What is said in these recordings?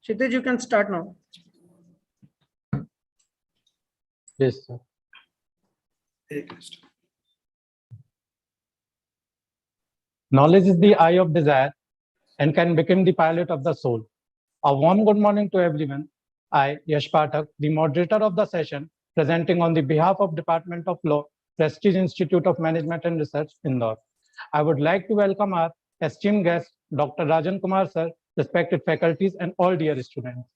Kshitij, you can start now. Yes, sir. Knowledge is the eye of desire and can become the pilot of the soul. A warm good morning to everyone. I, Yash Pathak, the moderator of the session, presenting on the behalf of Department of Law, Prestige Institute of Management and Research, Indore. I would like to welcome our esteemed guest, Dr. Rajan Kumar, sir, respected faculties, and all dear students.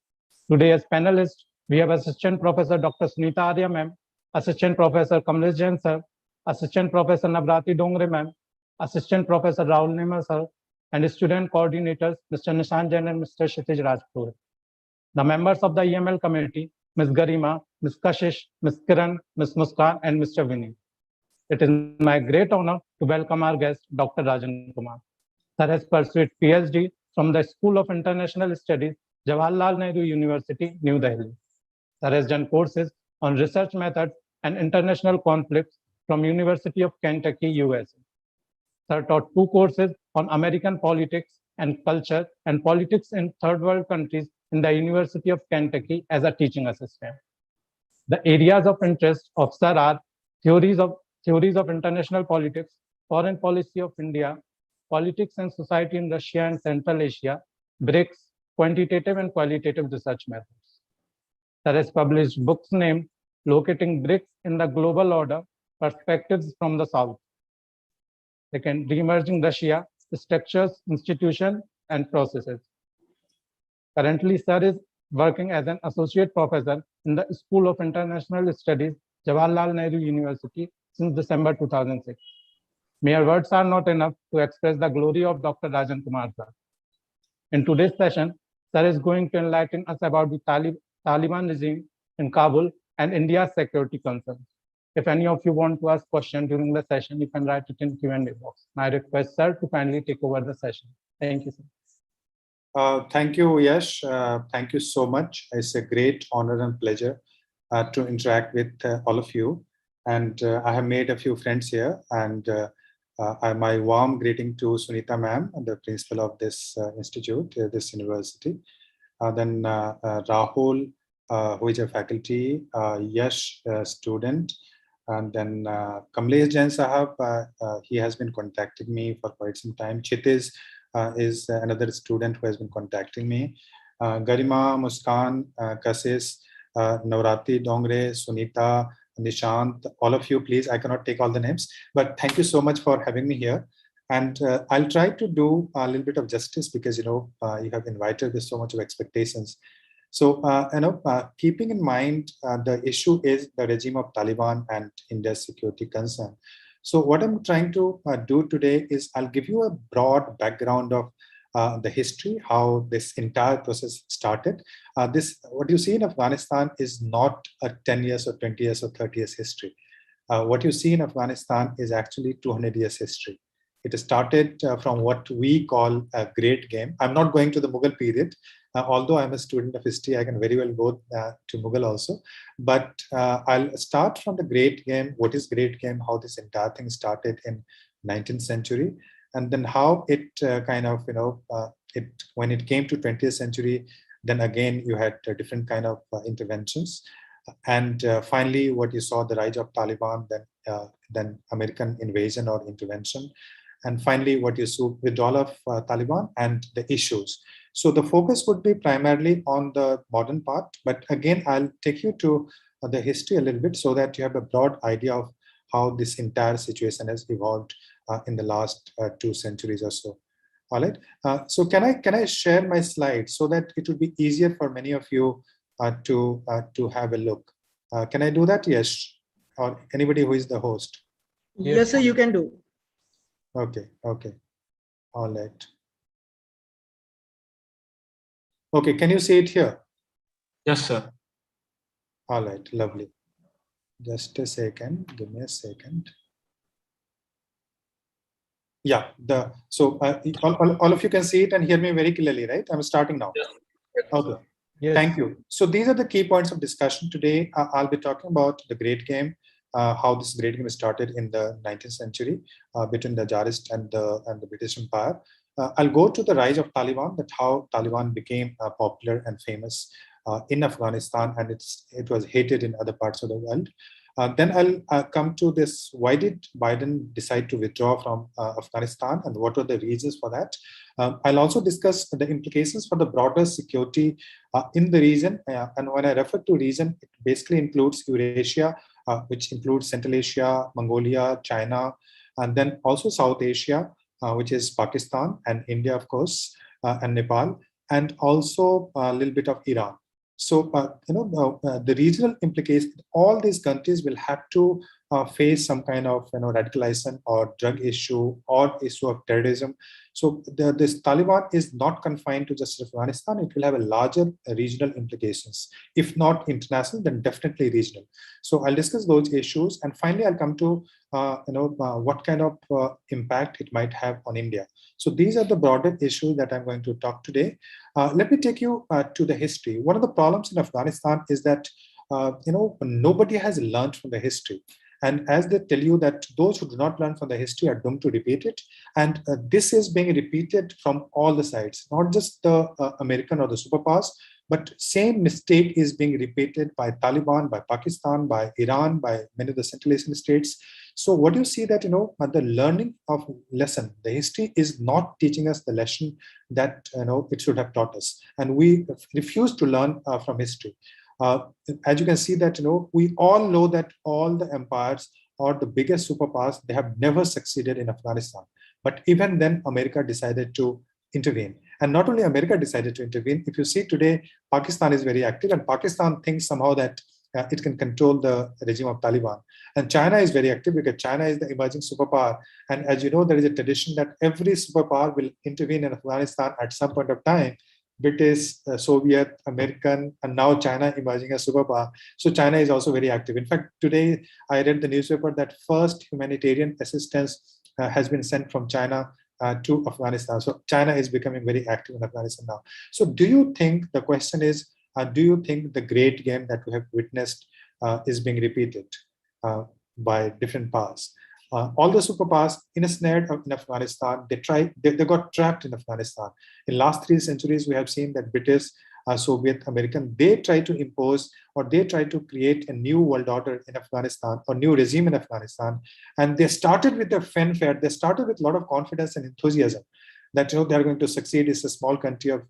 Today, as panelists, we have Assistant Professor Dr. Sunita Arya, ma'am, Assistant Professor Kamlesh Jain, sir, Assistant Professor Navrati Dongre, ma'am, Assistant Professor Rahul Nima, sir, and student coordinators, Mr. Nishan Jain and Mr. Kshitij Rajpur. The members of the EML committee, Ms. Garima, Ms. Kashish, Ms. Kiran, Ms. Muskan, and Mr. Vinny. It is my great honor to welcome our guest, Dr. Rajan Kumar. Sir has pursued PhD from the School of International Studies, Jawaharlal Nehru University, New Delhi. Sir has done courses on research methods and international conflicts from University of Kentucky, USA. Sir taught 2 courses on American politics and culture and politics in third world countries in the University of Kentucky as a teaching assistant. The areas of interest of Sir are theories of international politics, foreign policy of India, politics and society in Russia and Central Asia, BRICS, quantitative and qualitative research methods. Sir has published books named Locating BRICS in the Global Order, Perspectives from the South. Second, Reemerging Russia, Structures, Institutions, and Processes. Currently, Sir is working as an associate professor in the School of International Studies, Jawaharlal Nehru University, since December 2006. Mere words are not enough to express the glory of Dr. Rajan Kumar, sir. In today's session, Sir is going to enlighten us about the Taliban regime in Kabul and India's security concerns. If any of you want to ask questions during the session, you can write it in Q&A box. I request Sir to kindly take over the session. Thank you, sir. Thank you, Yash. Thank you so much. It's a great honor and pleasure to interact with all of you. And I have made a few friends here. And my warm greeting to Sunita ma'am, the principal of this institute, this university. Then Rahul, who is a faculty, Yash, student. And then Kamlesh Jain Sahab, he has been contacting me for quite some time. Kshitij is another student who has been contacting me. Garima, Muskan, Kashish, Navrati Dongre, Sunita, Nishant, all of you, please, I cannot take all the names, but thank you so much for having me here. And I'll try to do a little bit of justice because, you have invited with so much of expectations. So, keeping in mind the issue is the regime of Taliban and India's security concern. So what I'm trying to do today is I'll give you a broad background of the history, how this entire process started. What you see in Afghanistan is not a 10 years or 20 years or 30 years history. What you see in Afghanistan is actually 200 years history. It started from what we call a great game. I'm not going to the Mughal period. Although I'm a student of history, I can very well go to Mughal also. But I'll start from the great game. What is great game? How this entire thing started in 19th century. And then how it when it came to 20th century, then again, you had different kind of interventions. And finally, what you saw, the rise of Taliban, then American invasion or intervention. And finally, what you saw, withdrawal of Taliban and the issues. So the focus would be primarily on the modern part, but again, I'll take you to the history a little bit so that you have a broad idea of how this entire situation has evolved in the last 2 centuries or so. All right. So can I share my slides so that it would be easier for many of you to have a look? Can I do that? Yes. Or anybody who is the host? Yes, sir, you can do. Okay. Okay. All right. Okay, can you see it here? Yes, sir. All right, lovely. Just a second, give me a second. Yeah, all of you can see it and hear me very clearly, right? I'm starting now. Yes. Okay, Yes. Thank you. So these are the key points of discussion today. I'll be talking about the Great Game, how this Great Game started in the 19th century between the Tsarist and the British Empire. I'll go to the rise of Taliban, that how Taliban became popular and famous in Afghanistan, and it was hated in other parts of the world. Then I'll come to this, why did Biden decide to withdraw from Afghanistan and what were the reasons for that? I'll also discuss the implications for the broader security in the region. And when I refer to region, it basically includes Eurasia, which includes Central Asia, Mongolia, China, and then also South Asia, which is Pakistan and India, of course, and Nepal, and also a little bit of Iran. So, the regional implications, all these countries will have to face some kind of radicalization or drug issue or issue of terrorism. So this Taliban is not confined to just Afghanistan. It will have a larger regional implications. If not international, then definitely regional. So I'll discuss those issues, and finally I'll come to what kind of impact it might have on India. So these are the broader issues that I'm going to talk today. Let me take you to the history. One of the problems in Afghanistan is that nobody has learned from the history. And as they tell you that those who do not learn from the history are doomed to repeat it. And this is being repeated from all the sides, not just the American or the superpowers, but same mistake is being repeated by Taliban, by Pakistan, by Iran, by many of the Central Asian states. So what you see that, the learning of lesson, the history is not teaching us the lesson that, it should have taught us. And we refuse to learn from history. As you can see that, we all know that all the empires or the biggest superpowers, they have never succeeded in Afghanistan. But even then, America decided to intervene. And not only America decided to intervene, if you see today, Pakistan is very active, and Pakistan thinks somehow that it can control the regime of Taliban. And China is very active because China is the emerging superpower. And as you know, there is a tradition that every superpower will intervene in Afghanistan at some point of time. British, Soviet, American, and now China emerging as superpower. So China is also very active. In fact, today I read the newspaper that first humanitarian assistance has been sent from China to Afghanistan. So China is becoming very active in Afghanistan now. So do you think, the question is, do you think the great game that we have witnessed is being repeated by different powers? All the superpowers ensnared in Afghanistan, they got trapped in Afghanistan. In last 3 centuries, we have seen that British, Soviet, American, they try to impose or they try to create a new world order in Afghanistan or new regime in Afghanistan. And they started with a fanfare, they started with a lot of confidence and enthusiasm that they are going to succeed. It's a small country of,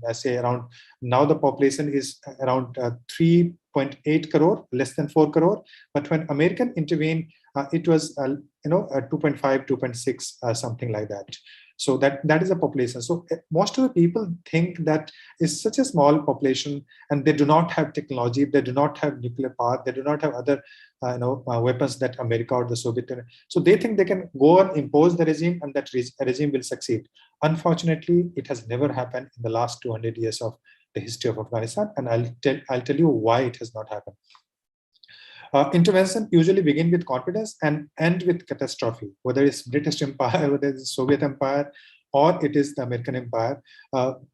I say around, now the population is around 3.8 crore, less than 4 crore. But when American intervened, it was 2.5, 2.6, something like that. So that is a population. So most of the people think that it's such a small population, and they do not have technology, they do not have nuclear power, they do not have other weapons that America or the Soviet Union. So they think they can go and impose the regime, and that regime will succeed. Unfortunately, it has never happened in the last 200 years of the history of Afghanistan, and I'll tell you why it has not happened. Intervention usually begin with confidence and end with catastrophe, whether it's British Empire, whether it's Soviet Empire, or it is the American Empire.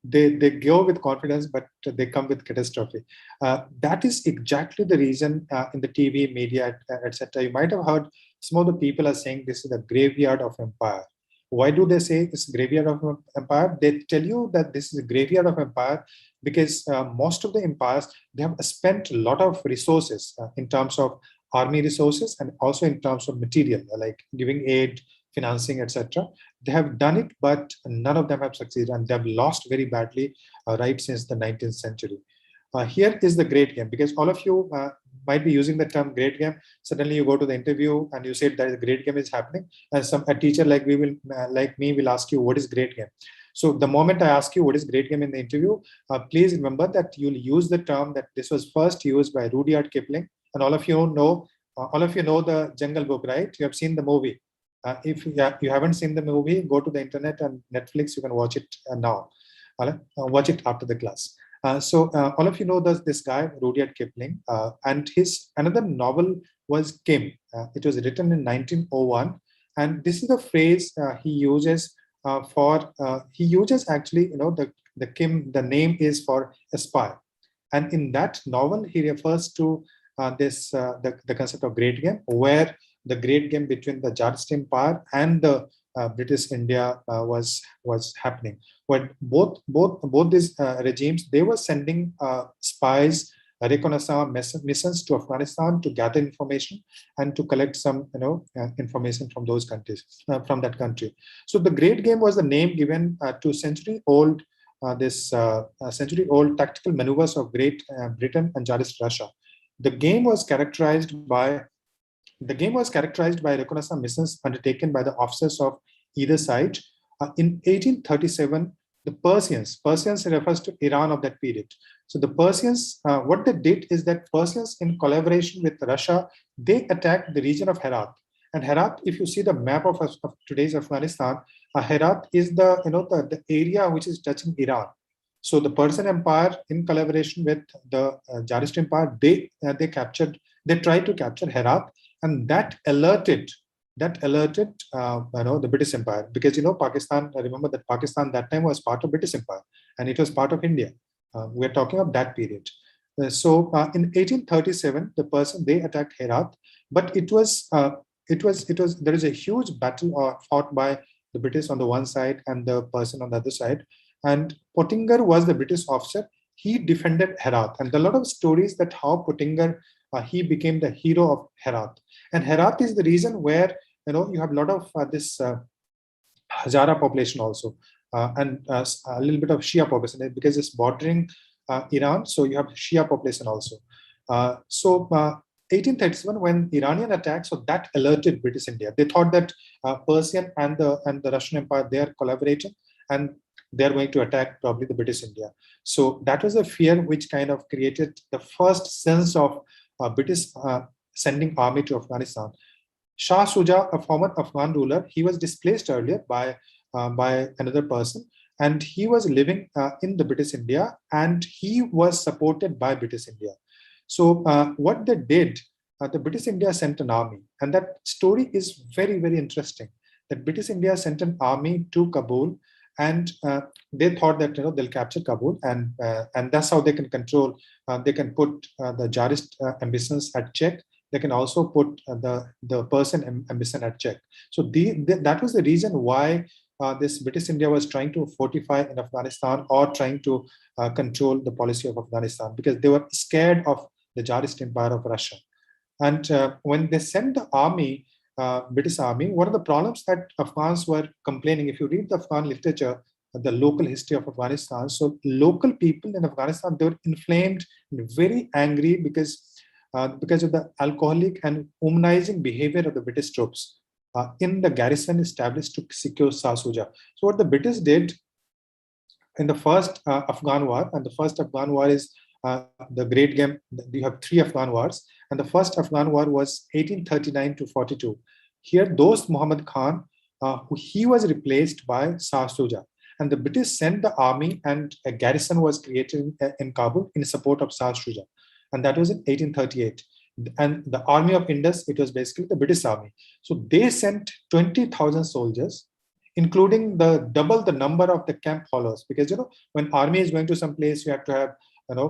They go with confidence, but they come with catastrophe. That is exactly the reason in the TV, media, etc. You might have heard some of the people are saying this is the graveyard of empire. Why do they say it's graveyard of empire? They tell you that this is a graveyard of empire because most of the empires, they have spent a lot of resources in terms of army resources and also in terms of material, like giving aid, financing, etc. They have done it, but none of them have succeeded, and they have lost very badly right since the 19th century. Here is the great game, because all of you might be using the term great game. Suddenly you go to the interview and you say that a great game is happening, and a teacher like me will ask you, what is great game? So the moment I ask you what is great game in the interview, please remember that you'll use the term that this was first used by Rudyard Kipling, and all of you know the Jungle Book, right? You have seen the movie. If you haven't seen the movie, go to the internet and Netflix. You can watch it now. Watch it after the class. So all of you know this guy, Rudyard Kipling, and his another novel was Kim. It was written in 1901, and this is the phrase he uses he uses actually, the Kim, the name is for a spy, and in that novel he refers to the concept of great game, where the great game between the Jadist Empire and the British India was happening. When both these regimes, they were sending spies, reconnaissance missions to Afghanistan to gather information and to collect some information from those countries, from that country. So the Great Game was the name given to century-old century-old tactical maneuvers of Great Britain and Tsarist Russia. The game was characterized by reconnaissance missions undertaken by the officers of either side. In 1837, the Persians refers to Iran of that period. So the Persians, what they did is that Persians, in collaboration with Russia, they attacked the region of Herat. And Herat, if you see the map of today's Afghanistan, Herat is the area which is touching Iran. So the Persian Empire, in collaboration with the Tsarist Empire, they tried to capture Herat, and that alerted the British Empire, because Pakistan. Remember that Pakistan that time was part of British Empire, and it was part of India. We're talking of that period. So in 1837, they attacked Herat, but there is a huge battle fought by the British on the one side and the Persian on the other side. And Pottinger was the British officer. He defended Herat, and there are a lot of stories that how Pottinger he became the hero of Herat. And Herat is the region where you have a lot of this Hazara population also, and a little bit of Shia population, because it's bordering Iran. So you have Shia population also. 1837, when Iranian attacked, so that alerted British India. They thought that Persian and the Russian Empire, they are collaborating, and they're going to attack probably the British India. So that was a fear which kind of created the first sense of British sending army to Afghanistan. Shah Shuja, a former Afghan ruler, he was displaced earlier by another person, and he was living in the British India, and he was supported by British India. So what they did, the British India sent an army, and that story is very, very interesting. That British India sent an army to Kabul, and they thought that they'll capture Kabul, and that's how they can control. They can put the Tsarist ambitions at check. They can also put the Persian ambition at check. So that was the reason why this British India was trying to fortify in Afghanistan, or trying to control the policy of Afghanistan, because they were scared of the Tsarist Empire of Russia. And when they sent the army, British army, one of the problems that Afghans were complaining, if you read the Afghan literature, the local history of Afghanistan, so local people in Afghanistan, they were inflamed and very angry because of the alcoholic and womanizing behavior of the British troops in the garrison established to secure Shah Shuja. So what the British did in the first Afghan war, and the first Afghan war is the Great Game. You have 3 Afghan wars, and the first Afghan war was 1839 to 42. Here, Dost Muhammad Khan, he was replaced by Shah Shuja, and the British sent the army, and a garrison was created in Kabul in support of Shah Shuja, and that was in 1838. And the army of Indus, it was basically the British army. So they sent 20,000 soldiers, including double the number of the camp followers, because when army is going to some place, you have to have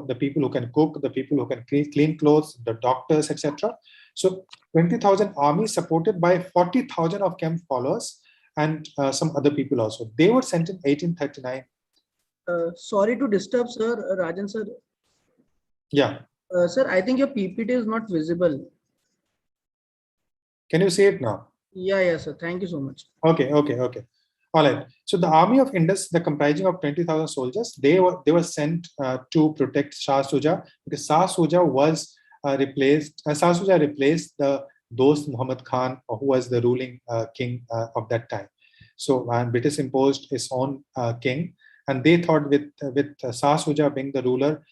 the people who can cook, the people who can clean clothes, the doctors, etc. So 20,000 army supported by 40,000 of camp followers and some other people also. They were sent in 1839. Sorry to disturb, sir. Rajan, sir. Yeah. Sir, I think your PPT is not visible. Can you see it now? Yeah, sir. Thank you so much. Okay. All right. So the army of Indus, the comprising of 20,000 soldiers, they were sent to protect Shah Shuja, because Shah Shuja was replaced. Shah Shuja replaced the Dost Muhammad Khan, who was the ruling king of that time. So British imposed its own king, and they thought with Shah Shuja being the ruler,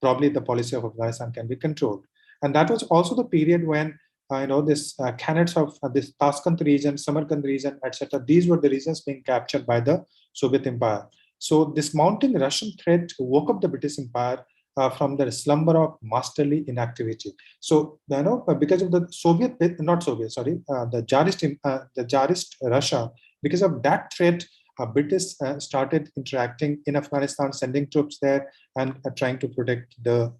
probably the policy of Afghanistan can be controlled. And that was also the period when this Khanates of this Tashkent region, Samarkand region, etc. These were the regions being captured by the Soviet Empire. So this mounting Russian threat woke up the British Empire from the slumber of masterly inactivity. So because of the the Tsarist Russia, because of that threat, British started interacting in Afghanistan, sending troops there and trying to protect the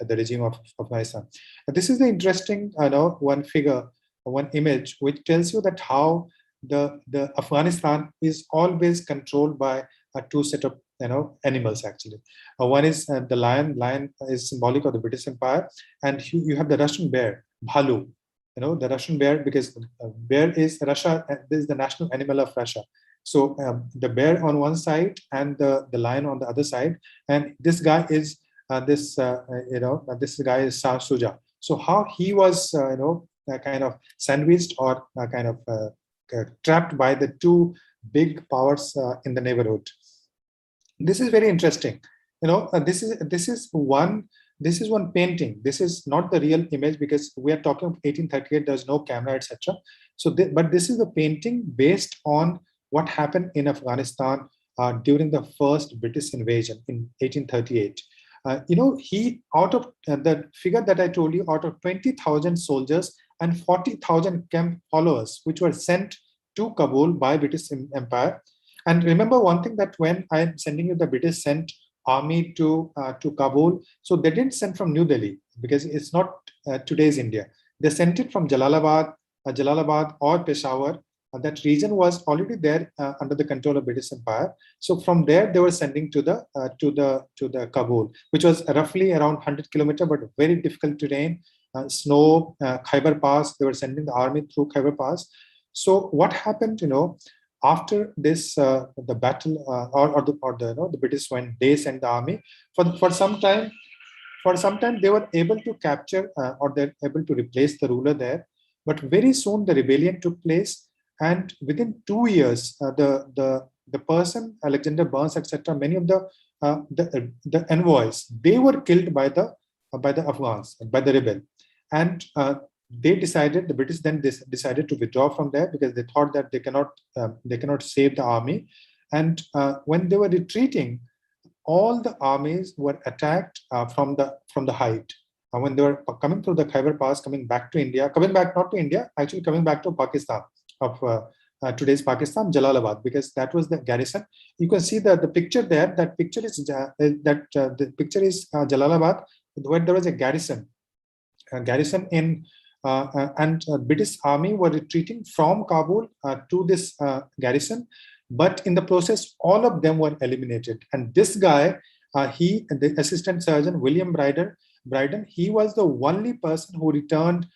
regime of Afghanistan. This is the interesting one figure, one image, which tells you that how the Afghanistan is always controlled by two set of animals actually. One is the lion. Lion is symbolic of the British Empire, and you have the Russian bear, bhalu. The Russian bear, because bear is Russia. This is the national animal of Russia. So the bear on one side and the lion on the other side, and this guy is this guy is Shah Shuja. So how he was kind of sandwiched or kind of trapped by the two big powers in the neighborhood. This is very interesting. This is one painting. This is not the real image because we are talking of 1838. There's no camera, etc. So, but this is the painting based on what happened in Afghanistan during the first British invasion in 1838. He, out of the figure that I told you, out of 20,000 soldiers and 40,000 camp followers, which were sent to Kabul by British Empire. And remember one thing, that when I'm sending you the British sent army to Kabul, so they didn't send from New Delhi because it's not today's India. They sent it from Jalalabad or Peshawar. That region was already there under the control of British Empire. So from there they were sending to the Kabul, which was roughly around 100 kilometers, but very difficult terrain, snow, Khyber Pass. They were sending the army through Khyber Pass. So what happened, after this, the battle or the British, when they sent the army for some time, they were able to capture or they're able to replace the ruler there. But very soon the rebellion took place. And within 2 years, the person, Alexander Burns, etc., many of the envoys, they were killed by the Afghans, by the rebel, and the British then decided to withdraw from there because they thought that they cannot save the army. And when they were retreating, all the armies were attacked from the height. When they were coming through the Khyber Pass, coming back to India, coming back to Pakistan, of today's Pakistan, Jalalabad, because that was the garrison. You can see the picture there. That picture is the picture is Jalalabad, where there was a garrison in and British army were retreating from Kabul to this garrison, but in the process, all of them were eliminated. And this guy, the assistant surgeon William Bryden, he was the only person who returned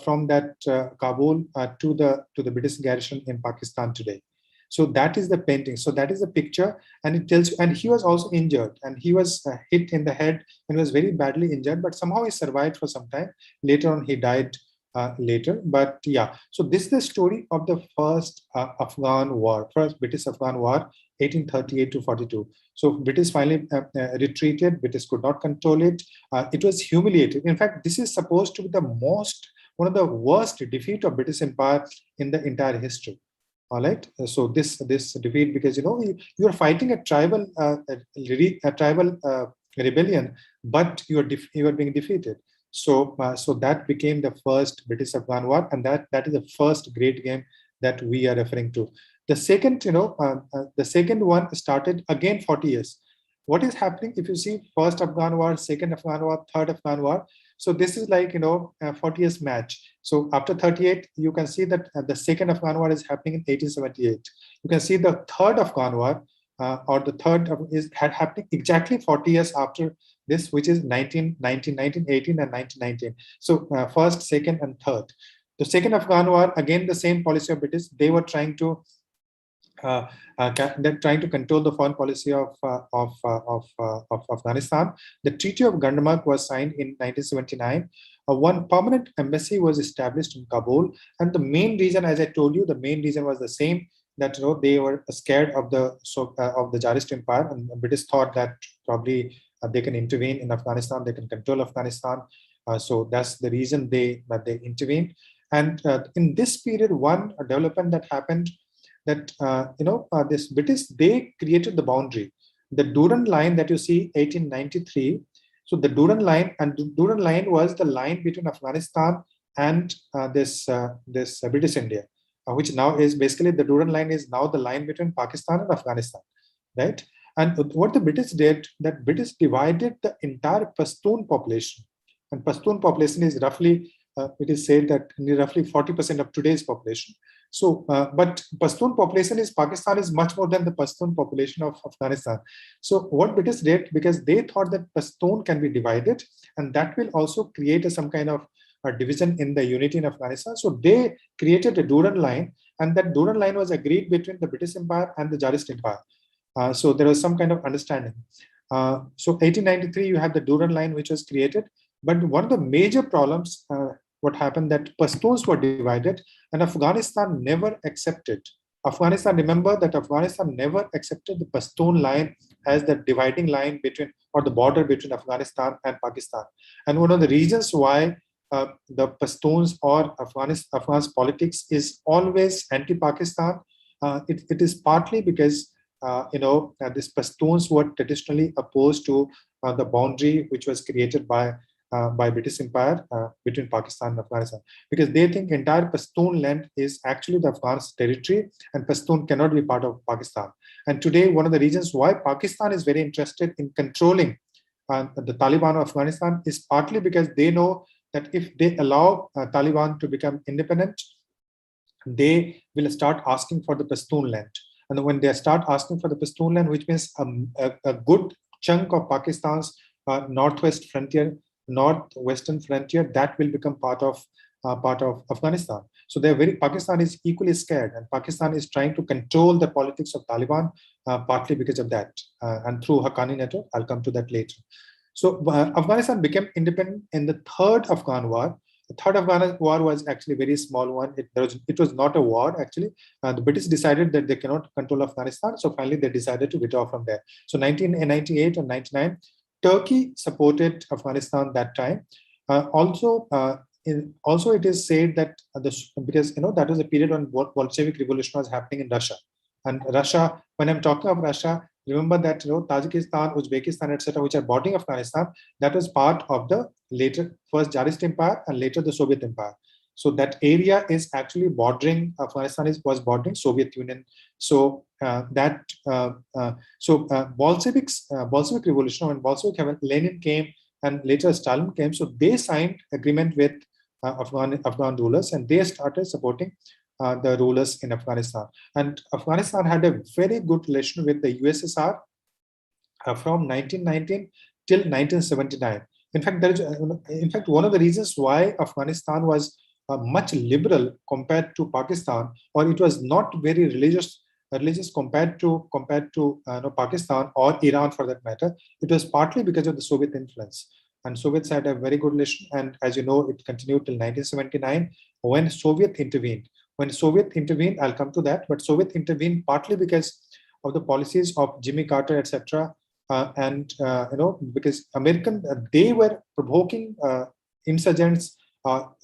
from that Kabul to the British garrison in Pakistan today. So that is the painting. So that is the picture, and it tells you. And he was also injured, and he was hit in the head and was very badly injured. But somehow he survived for some time. Later on, he died later. But yeah, so this is the story of the first Afghan War, first British Afghan War, 1838 to 42. So British finally retreated. British could not control it. It was humiliated. In fact, this is supposed to be one of the worst defeat of British Empire in the entire history. All right. So this defeat, because you are fighting a tribal rebellion, but you are being defeated. So that became the first British Afghan War, and that is the first great game that we are referring to. The second, the second one started again 40 years. What is happening if you see first Afghan War, second Afghan War, third Afghan War? So this is like, a 40 years match. So after 38, you can see that the second Afghan War is happening in 1878. You can see the third Afghan War or the third is happening exactly 40 years after this, which is 1918 and 1919. So first, second, and third. The second Afghan War, again, the same policy of British. They were trying to control the foreign policy of Afghanistan. The Treaty of Gandamak was signed in 1979. One permanent embassy was established in Kabul, and the main reason, as I told you, the main reason was the same, that they were scared of the Tsarist Empire, and the British thought that probably they can intervene in Afghanistan, they can control Afghanistan. So that's the reason they intervened. And in this period, one development that happened, that this British, they created the boundary, the Durand Line that you see, 1893. So the Durand Line, and the Durand Line was the line between Afghanistan and this British India, which now is basically, the Durand Line is now the line between Pakistan and Afghanistan, right? And what the British did, that British divided the entire Pashtun population, and Pashtun population is roughly, it is said that roughly 40% of today's population. So, but Pashtun population is Pakistan is much more than the Pashtun population of Afghanistan. So what British did, because they thought that Pashtun can be divided, and that will also create some kind of a division in the unity in Afghanistan. So they created a Durand line, and that Durand line was agreed between the British Empire and the Tsarist Empire. So there was some kind of understanding. So 1893, you have the Durand line, which was created. But one of the major problems, what happened, that Pashtuns were divided, and Afghanistan never accepted. Afghanistan, remember that Afghanistan never accepted the Pashtun line as the dividing line between, or the border between Afghanistan and Pakistan. And one of the reasons why the Pashtuns or Afghan's politics is always anti-Pakistan, it is partly because these Pashtuns were traditionally opposed to the boundary which was created by British Empire between Pakistan and Afghanistan, because they think entire Pashtun land is actually the Afghan's territory, and Pashtun cannot be part of Pakistan. And today, one of the reasons why Pakistan is very interested in controlling the Taliban of Afghanistan is partly because they know that if they allow Taliban to become independent, they will start asking for the Pashtun land. And when they start asking for the Pashtun land, which means a good chunk of Pakistan's northwestern frontier, that will become part of Afghanistan. So Pakistan is equally scared, and Pakistan is trying to control the politics of Taliban, partly because of that, and through Haqqani network. I'll come to that later. So Afghanistan became independent in the third Afghan war. The third Afghan war was actually a very small one. It was not a war, actually. The British decided that they cannot control Afghanistan, so finally they decided to withdraw from there. So 1998 and 99, Turkey supported Afghanistan that time. Also, it is said that because that was a period when Bolshevik revolution was happening in Russia. And Russia, when I'm talking of Russia, remember that Tajikistan, Uzbekistan, etc., which are bordering Afghanistan, that was part of the later first Tsarist Empire and later the Soviet Empire. So that area is actually bordering Afghanistan was bordering Soviet Union. So Bolshevik revolution, when Bolshevik Lenin came and later Stalin came, so they signed agreement with Afghan rulers, and they started supporting the rulers in Afghanistan. And Afghanistan had a very good relation with the USSR from 1919 till 1979. In fact, one of the reasons why Afghanistan was much liberal compared to Pakistan, or it was not very religious compared to Pakistan or Iran for that matter, it was partly because of the Soviet influence. And Soviets had a very good relation, and as you know, it continued till 1979 when Soviet intervened. When Soviet intervened, I'll come to that, but Soviet intervened partly because of the policies of Jimmy Carter, etc., because they were provoking insurgents,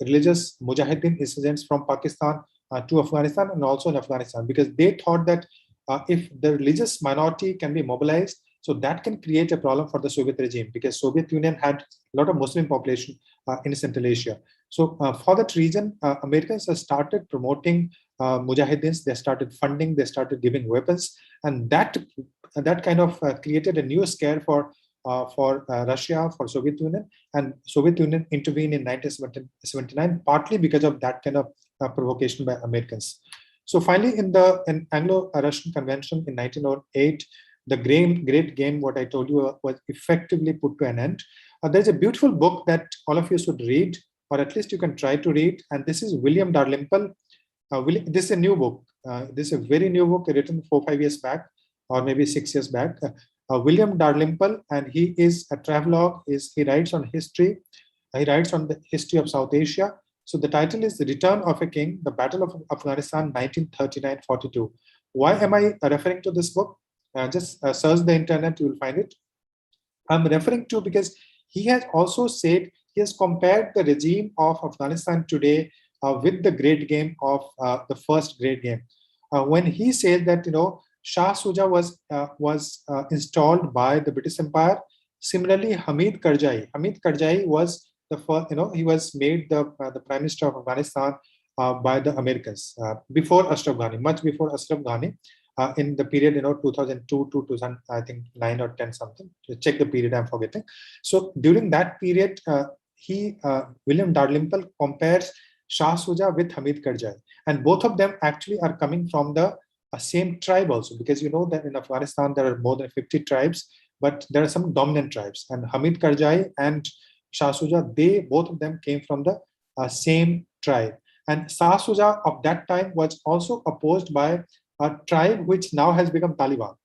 religious Mujahideen insurgents from Pakistan to Afghanistan and also in Afghanistan, because they thought that if the religious minority can be mobilized, so that can create a problem for the Soviet regime, because Soviet Union had a lot of Muslim population in Central Asia. So for that reason, Americans have started promoting Mujahideens. They started funding, they started giving weapons, and that kind of created a new scare for Russia, for Soviet Union, and Soviet Union intervened in 1979, partly because of that kind of provocation by Americans. So finally, in Anglo-Russian Convention in 1908, the great game, what I told you, was effectively put to an end. There's a beautiful book that all of you should read, or at least you can try to read, and this is William Dalrymple. This is a new book. This is a very new book written 4 or 5 years back, or maybe 6 years back. William Dalrymple, and he is a travelogue. He writes on history. He writes on the history of South Asia. So the title is The Return of a King, The Battle of Afghanistan, 1939-42. Why am I referring to this book? Just search the internet, you will find it. I'm referring to because he has also said, he has compared the regime of Afghanistan today with the great game of the first great game. When he said that, Shah Shuja was installed by the British Empire. Similarly, Hamid Karzai was the first, he was made the Prime Minister of Afghanistan by the Americans before Ashraf Ghani, much before Ashraf Ghani. In the period 2002 to 2009 or 10 something. Check the period, I'm forgetting. So during that period, William Dalrymple compares Shah Shuja with Hamid Karzai, And both of them actually are coming from the same tribe also, because you know that in Afghanistan there are more than 50 tribes, but there are some dominant tribes. And Hamid Karzai and Shah Shuja, they both of them came from the same tribe. And Shah Shuja of that time was also opposed by a tribe which now has become Taliban.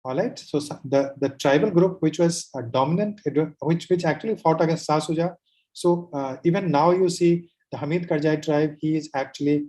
All right. So the tribal group which was dominant, which actually fought against Shah Shuja. So even now you see the Hamid Karzai tribe, he is actually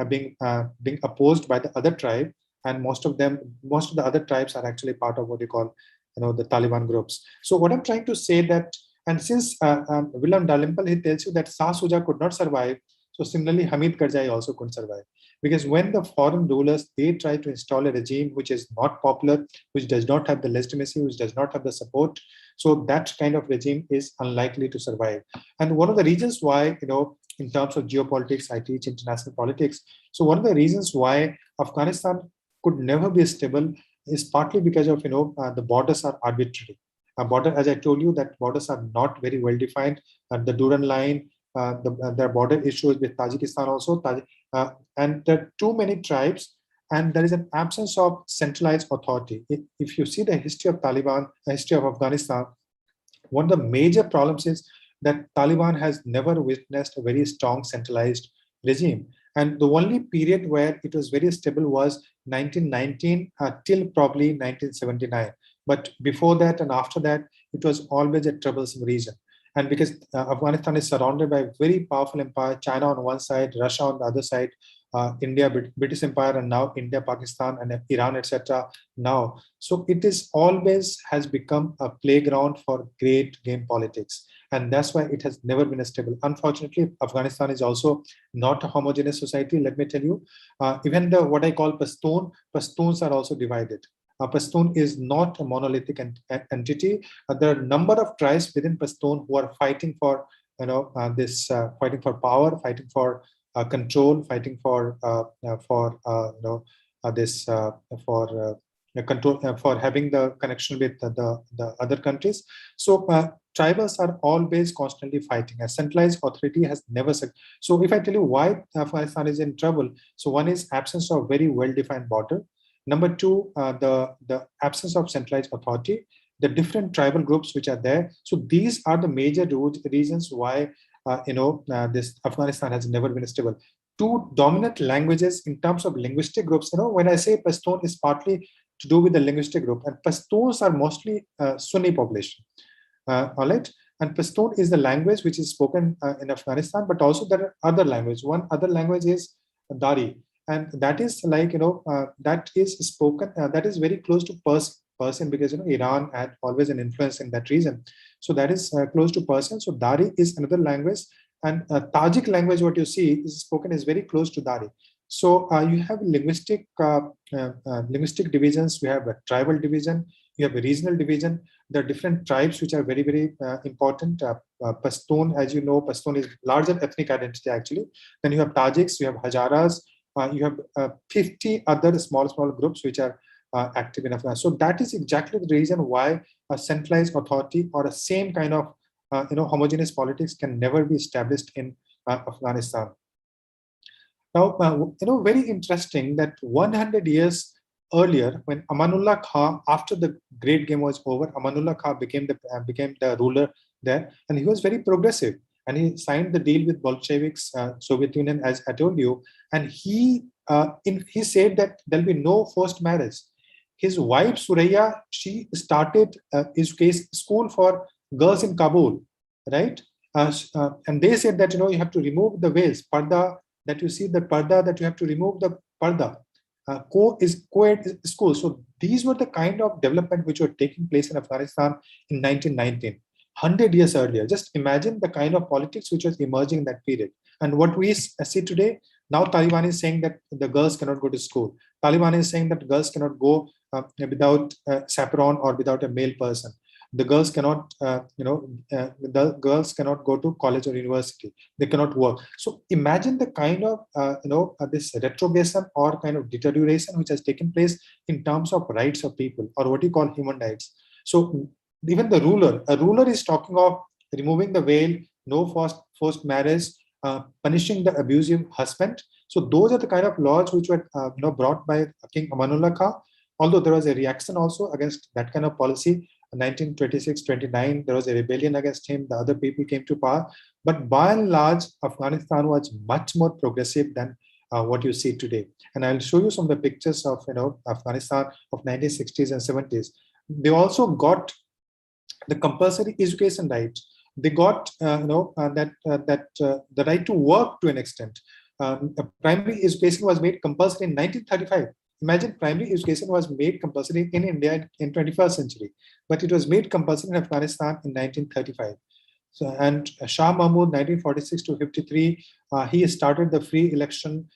being opposed by the other tribe, and most of the other tribes are actually part of what you call the Taliban groups. So what I'm trying to say that, and since William Dalrymple, he tells you that Shah Shuja could not survive, so similarly Hamid Karzai also couldn't survive, because when the foreign rulers, they try to install a regime which is not popular, which does not have the legitimacy, which does not have the support, so that kind of regime is unlikely to survive. And one of the reasons why, in terms of geopolitics, I teach international politics. So one of the reasons why Afghanistan could never be stable is partly because of, the borders are arbitrary. Border, as I told you, that borders are not very well defined. The Duran line, there are border issues with Tajikistan also, and there are too many tribes, and there is an absence of centralized authority. If you see the history of Taliban, the history of Afghanistan, one of the major problems is that Taliban has never witnessed a very strong centralized regime. And the only period where it was very stable was 1919 till probably 1979. But before that and after that, it was always a troublesome region. And because Afghanistan is surrounded by a very powerful empire, China on one side, Russia on the other side, India, British Empire, and now India, Pakistan, and Iran, etc. Now, so it is always has become a playground for great game politics, and that's why it has never been stable. Unfortunately, Afghanistan is also not a homogeneous society. Let me tell you, even the what I call Pashtuns are also divided. Pashtun is not a monolithic entity. There are a number of tribes within Pashtun who are fighting for, fighting for power, fighting for control, fighting for control, for having the connection with the other countries. So tribals are always constantly fighting. A centralized authority has never said. So if I tell you why Afghanistan is in trouble, so one is absence of very well-defined border. Number two, the absence of centralized authority, the different tribal groups which are there. So these are the major reasons why this Afghanistan has never been stable. Two dominant languages in terms of linguistic groups. When I say Pashtun, is partly to do with the linguistic group, and Pashtuns are mostly Sunni population. All right, and Pashtun is the language which is spoken in Afghanistan, but also there are other languages. One other language is Dari, and that is like that is spoken. That is very close to Persian, because Iran had always an influence in that region. So that is close to Persian. So Dari is another language, and Tajik language, what you see is spoken, is very close to Dari. So you have linguistic divisions. You have a tribal division. You have a regional division. There are different tribes which are very, very important. Pashtun, as you know, Pashtun is larger ethnic identity actually. Then you have Tajiks, you have Hazaras, you have 50 other small groups which are active in Afghanistan. So that is exactly the reason why a centralized authority or a same kind of homogeneous politics can never be established in Afghanistan. Now, very interesting that 100 years earlier, when Amanullah Khan, after the Great Game was over, Amanullah Khan became the ruler there, and he was very progressive. And he signed the deal with Bolsheviks, Soviet Union, as I told you. And he said that there'll be no forced marriage. His wife Suraya, she started school for girls in Kabul, right? And they said that you have to remove the veils, parda, that you see the parda, that you have to remove the parda. Co-ed school. So these were the kind of development which were taking place in Afghanistan in 1919. 100 years earlier. Just imagine the kind of politics which was emerging in that period. And what we see today, now Taliban is saying that the girls cannot go to school. Taliban is saying that girls cannot go without a chaperone or without a male person. The girls cannot, the girls cannot go to college or university. They cannot work. So imagine the kind of, this retrogression or kind of deterioration which has taken place in terms of rights of people, or what you call human rights. So even a ruler is talking of removing the veil, no forced marriage, punishing the abusive husband. So those are the kind of laws which were brought by King Amanullah Khan. Although there was a reaction also against that kind of policy. 1926-29, there was a rebellion against him. The other people came to power. But by and large, Afghanistan was much more progressive than what you see today. And I'll show you some of the pictures of Afghanistan of 1960s and 70s. They also got the compulsory education right. They got the right to work to an extent. Primary education was made compulsory in 1935. Imagine primary education was made compulsory in India in 21st century, but it was made compulsory in Afghanistan in 1935. So, and Shah Mahmud, 1946 to 53, he started the free election,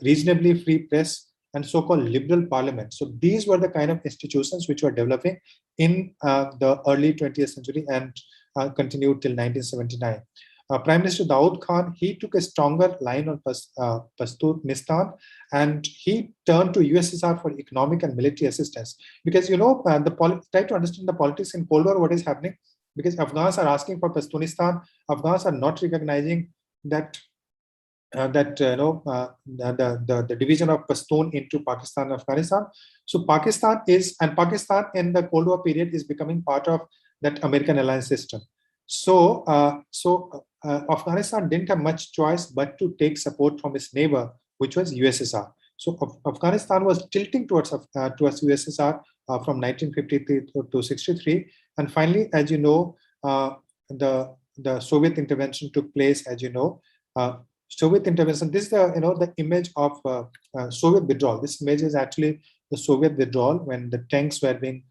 reasonably free press, and so-called liberal parliament. So these were the kind of institutions which were developing in the early 20th century and continued till 1979. Prime Minister Daud Khan, he took a stronger line on Pashtunistan, and he turned to USSR for economic and military assistance. Because, try to understand the politics in Cold War, what is happening. Because Afghans are asking for Pashtunistan, Afghans are not recognizing that the division of Pashtun into Pakistan and Afghanistan. So Pakistan in the Cold War period is becoming part of that American alliance system. So Afghanistan didn't have much choice but to take support from its neighbor, which was USSR. So Afghanistan was tilting towards USSR from 1953 to 63, and finally, as you know, the Soviet intervention took place. As you know, Soviet intervention. This is the image of Soviet withdrawal. This image is actually the Soviet withdrawal when the tanks were being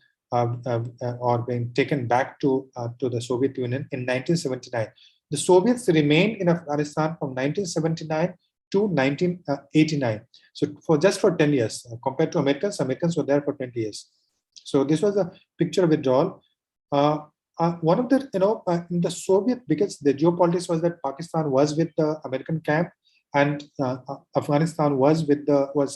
taken back to the Soviet Union in 1979. The Soviets remained in Afghanistan from 1979 to 1989. So for 10 years, compared to Americans were there for 20 years. So this was a picture of withdrawal. One of the, in the Soviet, because the geopolitics was that Pakistan was with the American camp, and Afghanistan was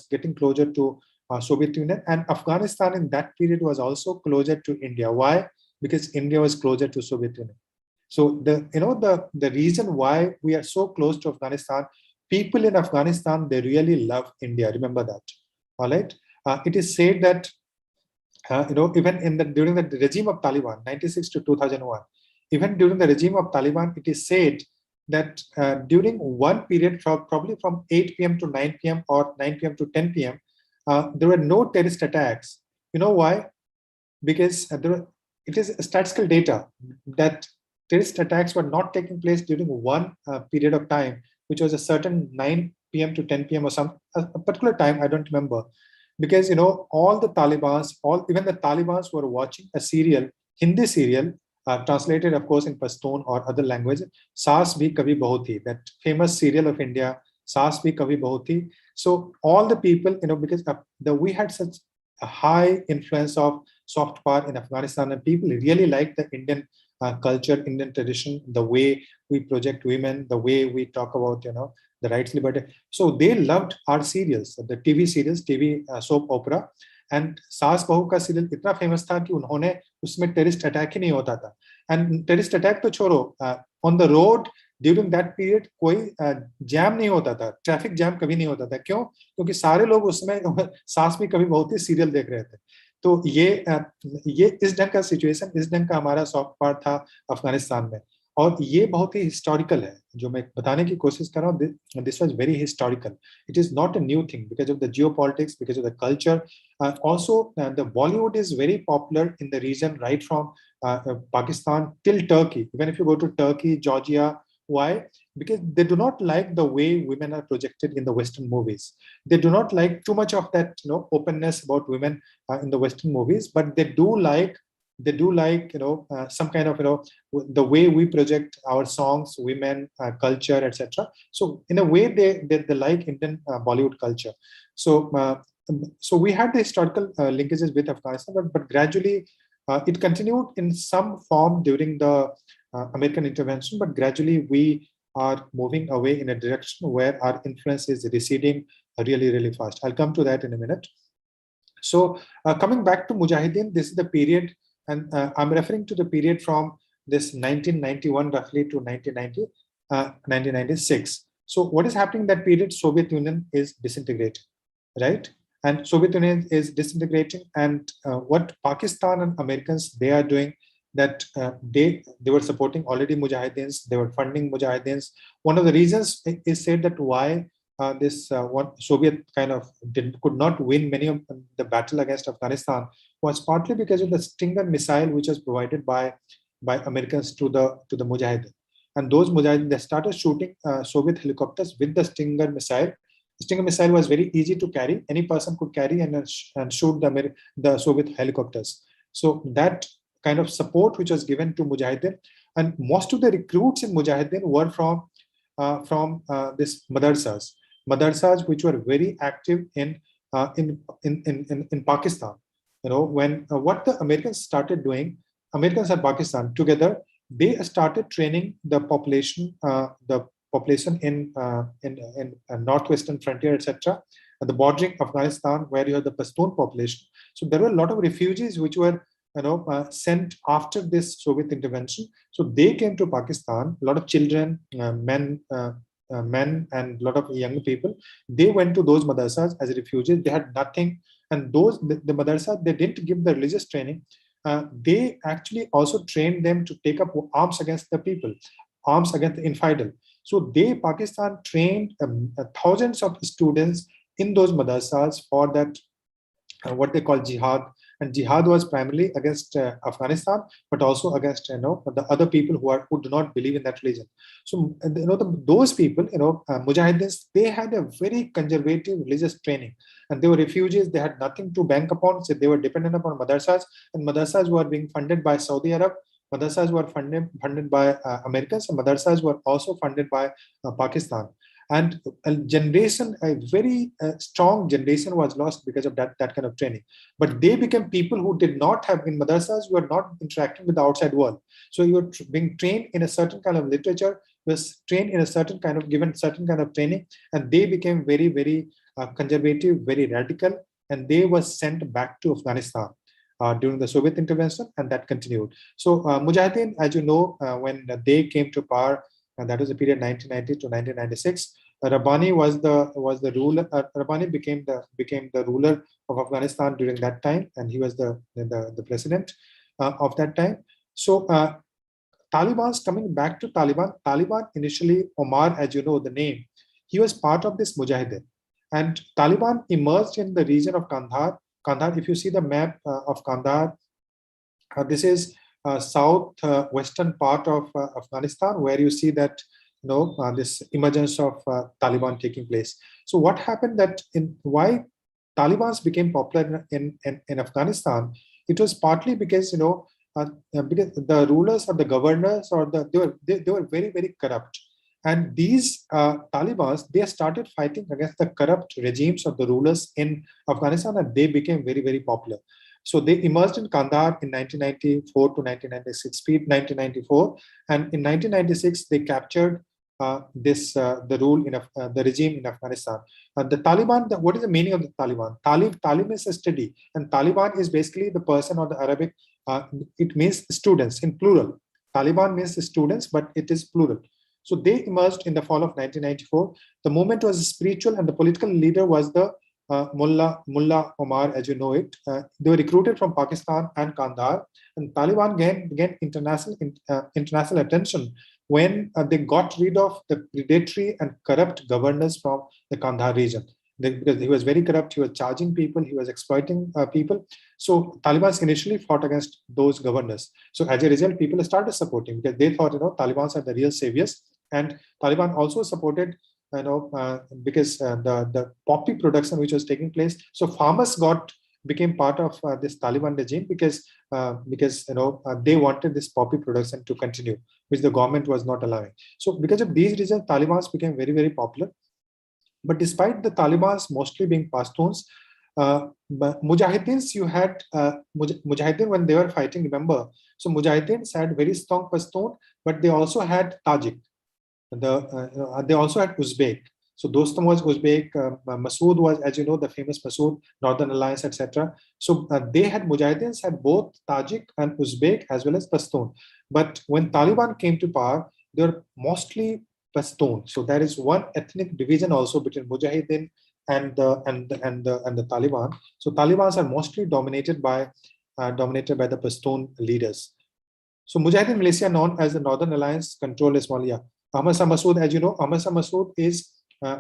getting closer to Soviet Union, and Afghanistan in that period was also closer to India. Why? Because India was closer to Soviet Union. So the reason why we are so close to Afghanistan, people in Afghanistan, they really love India. Remember that. All right. It is said that even during the regime of Taliban, 96 to 2001, even during the regime of Taliban, it is said that during one period, probably from 8 p.m. to 9 p.m. or 9 p.m. to 10 p.m., there were no terrorist attacks. You know why? Because it is statistical data that terrorist attacks were not taking place during one period of time, which was a certain 9 p.m. to 10 p.m. or a particular time, I don't remember. Because all the Talibans, even the Talibans were watching a serial, Hindi serial, translated of course in Pashtun or other language, Saas Bhi Kabhi Bahu Thi, that famous serial of India, Saas Bhi Kabhi Bahu Thi. So all the people, because we had such a high influence of soft power in Afghanistan, and people really liked the Indian culture, Indian tradition, the way we project women, the way we talk about, the rights, liberty. So they loved our serials, the TV serials, TV soap opera. And Saas Bahu ka serial itna famous tha ki unhone usme terrorist attack hi nahi hota tha. And terrorist attack to chhoro, on the road during that period koi jam nahi hota tha, traffic jam kabhi nahi hota tha. Kyun? Kyunki sare log usme Saas Bhi Kabhi Bahu Thi serial dekh rahe the. तो ये इस ढंग का situation, इस ढंग का हमारा soft part था अफगानिस्तान में, और ये बहुत ही हिस्टोरिकल है जो मैं बताने की कोशिश कर रहा हूँ. This was very historical. It is not a new thing because of the geopolitics, because of the culture. Also the Bollywood is very popular in the region, right from Pakistan till Turkey. Even if you go to Turkey, Georgia, why? Because they do not like the way women are projected in the Western movies. They do not like too much of that, openness about women in the Western movies, but they do like some kind of, the way we project our songs, women, culture, etc. So in a way, they like Indian Bollywood culture. So we had the historical linkages with Afghanistan, but gradually it continued in some form during the American intervention, but gradually we are moving away in a direction where our influence is receding really, really fast. I'll come to that in a minute. So coming back to Mujahideen, this is the period, and I'm referring to the period from this 1991 roughly to 1996. So what is happening in that period? Soviet Union is disintegrating, right? And Soviet Union is disintegrating, and what Pakistan and Americans, they are doing, that they were supporting already Mujahideens, they were funding Mujahideens. One of the reasons is said that why this one Soviet kind of could not win many of the battle against Afghanistan was partly because of the Stinger missile which was provided by Americans to the Mujahideen. And those Mujahideen, they started shooting Soviet helicopters with the Stinger missile. The Stinger missile was very easy to carry. Any person could carry and shoot the Soviet helicopters. So that kind of support which was given to Mujahideen, and most of the recruits in Mujahideen were from this madrasas which were very active in Pakistan. You know, when what the Americans started doing, Americans and Pakistan together, they started training the population in northwestern frontier, etc., at the bordering Afghanistan, where you have the Pashtun population. So there were a lot of refugees which were sent after this Soviet intervention. So they came to Pakistan. A lot of children, men, and a lot of young people. They went to those madrasas as refugees. They had nothing, and the madrasas, they didn't give the religious training. They actually also trained them to take up arms against the people, arms against the infidel. So Pakistan trained thousands of students in those madrasas for that, what they call jihad. And jihad was primarily against Afghanistan, but also against the other people who do not believe in that religion. So those people, Mujahideens, they had a very conservative religious training, and they were refugees. They had nothing to bank upon, so they were dependent upon madrasas, and madrasas were being funded by Saudi Arab. Madrasas were funded by Americans, and madrasas were also funded by Pakistan. And a very strong generation was lost because of that kind of training. But they became people who did not have, in madrasas, were not interacting with the outside world. So you were being trained in a certain kind of literature, was trained in a certain kind of, given certain kind of training, and they became very, very conservative, very radical, and they were sent back to Afghanistan during the Soviet intervention, and that continued. So Mujahideen, as you know, when they came to power, and that was the period 1990 to 1996. Rabbani was the ruler. Rabbani became the ruler of Afghanistan during that time, and he was the president of that time. So Taliban's coming back to Taliban initially, Omar, as you know the name, he was part of this Mujahideen, and Taliban emerged in the region of Kandahar. Kandahar, if you see the map of Kandahar, this is south western part of Afghanistan, where you see that this emergence of Taliban taking place. So what happened, that why Talibans became popular in Afghanistan? It was partly because because the rulers or the governors or they were very, very corrupt, and these Talibans, they started fighting against the corrupt regimes of the rulers in Afghanistan, and they became very, very popular. So they emerged in Kandahar in 1994 to 1994, and in 1996 they captured the regime in Afghanistan. The Taliban, what is the meaning of the Taliban? Talib is a study, and Taliban is basically the person, or the Arabic, it means students in plural. Taliban means students, but it is plural. So they emerged in the fall of 1994. The movement was spiritual, and the political leader was the Mullah Omar, as you know it. They were recruited from Pakistan and Kandahar, and Taliban gained international attention when they got rid of the predatory and corrupt governors from the Kandahar region. Because he was very corrupt, he was charging people, he was exploiting people. So Taliban initially fought against those governors. So as a result, people started supporting, because they thought Taliban are the real saviors. And Taliban also supported because the poppy production which was taking place. So farmers became part of this Taliban regime because they wanted this poppy production to continue, which the government was not allowing. So because of these reasons, Taliban became very, very popular. But despite the Talibans mostly being Pashtuns, Mujahideens, you had Mujahideen when they were fighting, remember. So Mujahideens had very strong Pashtun, but they also had Tajik. They also had Uzbek. So Dostum was Uzbek, Masood was, as you know, the famous Masood, Northern Alliance, etc. So they had, Mujahideens had both Tajik and Uzbek as well as Pashtun. But when Taliban came to power, they were mostly Pashtun. So there is one ethnic division also between Mujahideen and the Taliban. So Talibans are mostly dominated by the Pashtun leaders. So Mujahideen militia, known as the Northern Alliance, control Somalia. Ahmad Shah Massoud, as you know, Ahmad Shah Massoud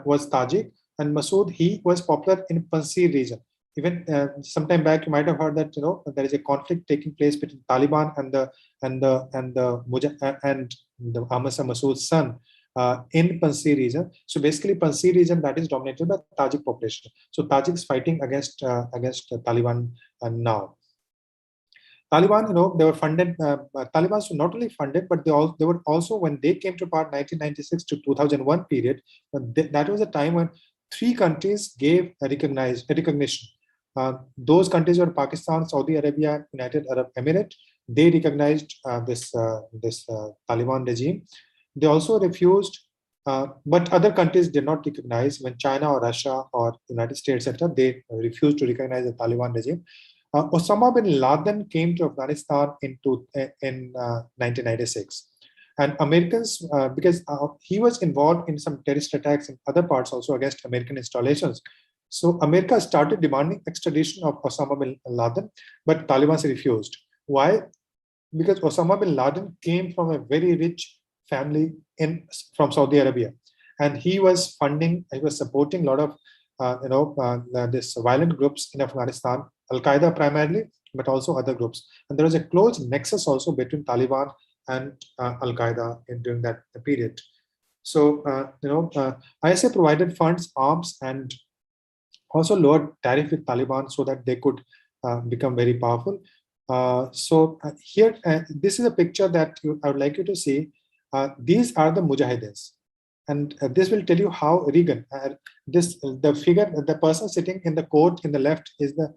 was Tajik, and Massoud, he was popular in Panjshir region. Even sometime back, you might have heard that there is a conflict taking place between Taliban and the Ahmad Shah Massoud's son in Panjshir region. So basically, Panjshir region that is dominated by Tajik population. So Tajiks fighting against Taliban now. Taliban, they were funded. Taliban were not only funded, but they were also, when they came to power 1996 to 2001 period, that was a time when 3 countries gave a recognition. Those countries were Pakistan, Saudi Arabia, United Arab Emirates. They recognized this Taliban regime. They also refused, but other countries did not recognize. When China or Russia or United States, etc., they refused to recognize the Taliban regime. Osama bin Laden came to Afghanistan in 1996. And Americans, because he was involved in some terrorist attacks in other parts also against American installations. So America started demanding extradition of Osama bin Laden, but Taliban refused. Why? Because Osama bin Laden came from a very rich family from Saudi Arabia. And he was supporting a lot of this violent groups in Afghanistan, Al-Qaeda primarily, but also other groups. And there was a close nexus also between Taliban and Al-Qaeda during that period. So, ISA provided funds, arms, and also lowered tariff with Taliban so that they could become very powerful. Here, this is a picture that I would like you to see. These are the Mujahideens. And this will tell you how Reagan, the person sitting in the court in the left is the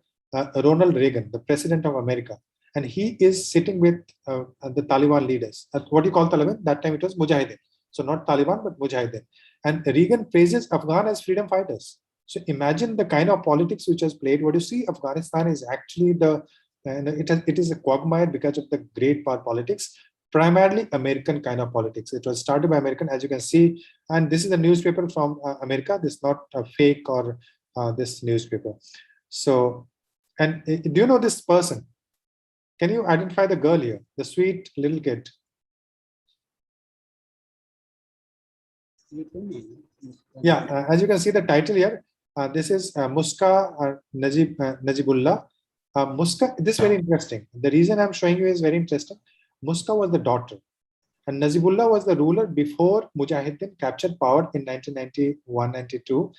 Ronald Reagan, the president of America. And he is sitting with the Taliban leaders. What do you call Taliban? That time it was Mujahideen. So not Taliban, but Mujahideen. And Reagan praises Afghan as freedom fighters. So imagine the kind of politics which was played. What you see, Afghanistan is actually it is a quagmire because of the great power politics. Primarily American kind of politics. It was started by American, as you can see, and this is a newspaper from America. This is not a fake or this newspaper. So, and do you know this person? Can you identify the girl here, the sweet little kid? Yeah, as you can see the title here, this is Muska Najibullah. Muska, this is very interesting. The reason I'm showing you is very interesting. Muska was the daughter, and Najibullah was the ruler before Mujahideen captured power in 1991-92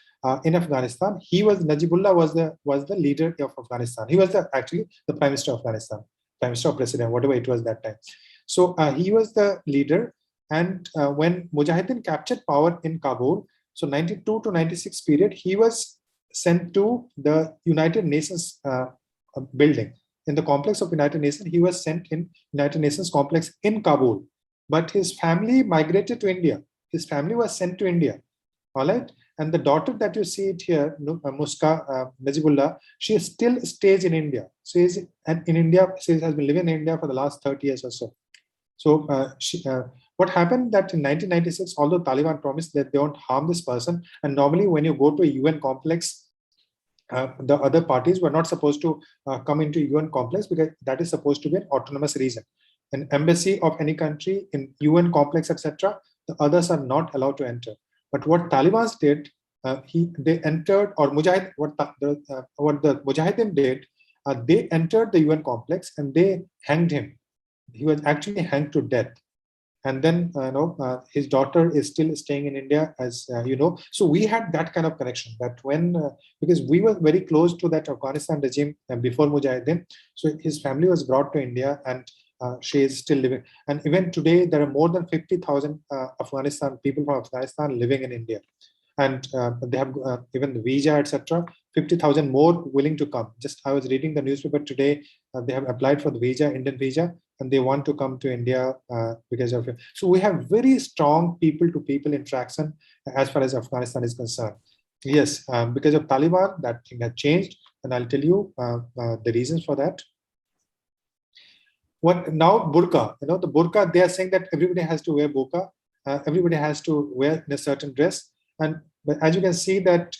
in Afghanistan. Najibullah was the leader of Afghanistan. He was actually the prime minister of Afghanistan, prime minister or president, whatever it was that time. So he was the leader, and when Mujahideen captured power in Kabul, so 92 to 96 period, he was sent to the United Nations building. In the complex of United Nations, he was sent in United Nations complex in Kabul, but his family migrated to India. His family was sent to India, all right? And the daughter that you see it here, Muska Najibullah, she still stays in India. She has been living in India for the last 30 years or so. So what happened that in 1996, although Taliban promised that they won't harm this person, and normally when you go to a UN complex, the other parties were not supposed to come into UN complex because that is supposed to be an autonomous region. An embassy of any country in UN complex, etc., the others are not allowed to enter. But what Taliban did, they entered, or what the Mujahideen did, they entered the UN complex and they hanged him. He was actually hanged to death. And then his daughter is still staying in India, as you know. So we had that kind of connection, that when because we were very close to that Afghanistan regime before Mujahideen. So his family was brought to India, and she is still living. And even today, there are more than 50,000 people from Afghanistan living in India, and they have even the visa, etc. 50,000 more willing to come. Just I was reading the newspaper today. They have applied for the visa, Indian visa, and they want to come to India because of it. So we have very strong people-to-people interaction as far as Afghanistan is concerned. Yes, because of Taliban, that thing has changed, and I'll tell you the reasons for that. What now? Burqa. The burqa. They are saying that everybody has to wear burqa. everybody has to wear in a certain dress. And but as you can see that,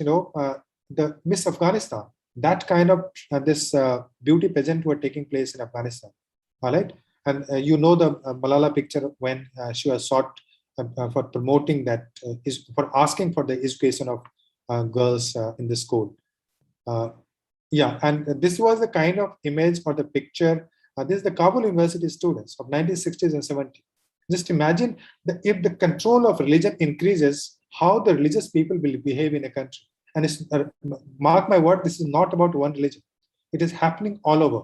the Miss Afghanistan, that kind of this beauty pageant were taking place in Afghanistan. All right. And the Malala picture when she was sought for promoting that, for asking for the education of girls in the school. Yeah, and this was the kind of image or the picture. This is the Kabul University students of 1960s and 70s. Just imagine that if the control of religion increases, how the religious people will behave in a country. And mark my word, this is not about one religion. It is happening all over.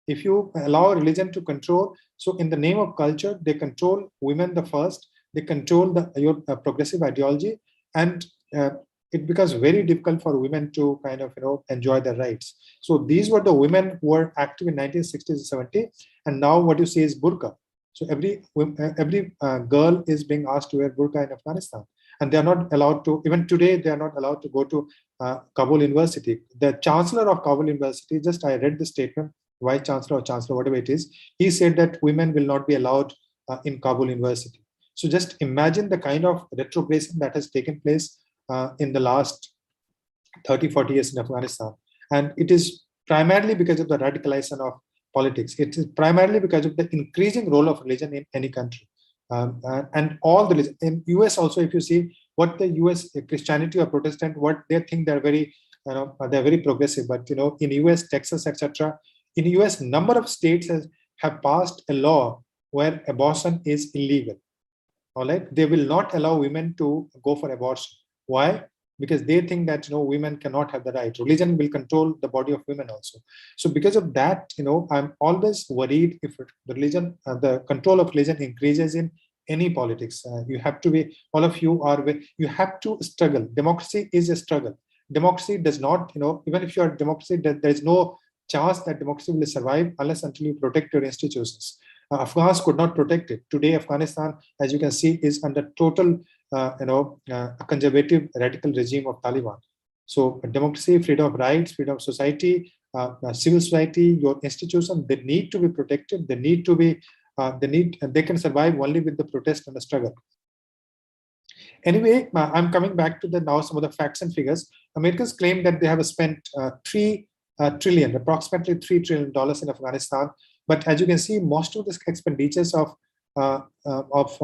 If you allow religion to control, so in the name of culture, they control women the first, they control your progressive ideology, and it becomes very difficult for women to kind of enjoy their rights. So these were the women who were active in 1960s and 70s, and now what you see is burqa. So every girl is being asked to wear burqa in Afghanistan, and they are not allowed to. Even today, they are not allowed to go to Kabul University. The chancellor of Kabul University, just I read the statement, vice chancellor or chancellor, whatever it is, he said that women will not be allowed in Kabul University. So just imagine the kind of retrogression that has taken place in the last 30-40 years in Afghanistan. And it is primarily because of the radicalization of politics. It is primarily because of the increasing role of religion in any country. And all the religion. In US also, if you see what the US Christianity or Protestant, what they think they're very, they're very progressive. But in US, Texas, etc., in US, number of states have passed a law where abortion is illegal. All right, they will not allow women to go for abortion. Why? Because they think that women cannot have the right. Religion will control the body of women also. So because of that, I'm always worried if the religion, the control of religion increases in any politics. You have to be, all of you are, you have to struggle. Democracy is a struggle. Democracy does not, even if you are democracy, there is no chance that democracy will survive unless until you protect your institutions. Afghans could not protect it. Today, Afghanistan, as you can see, is under total, conservative radical regime of Taliban. So democracy, freedom of rights, freedom of society, civil society, your institutions, they need to be protected. They need to be, they can survive only with the protest and the struggle. Anyway, I'm coming back to now some of the facts and figures. Americans claim that they have spent approximately $3 trillion in Afghanistan. But as you can see, most of the expenditures of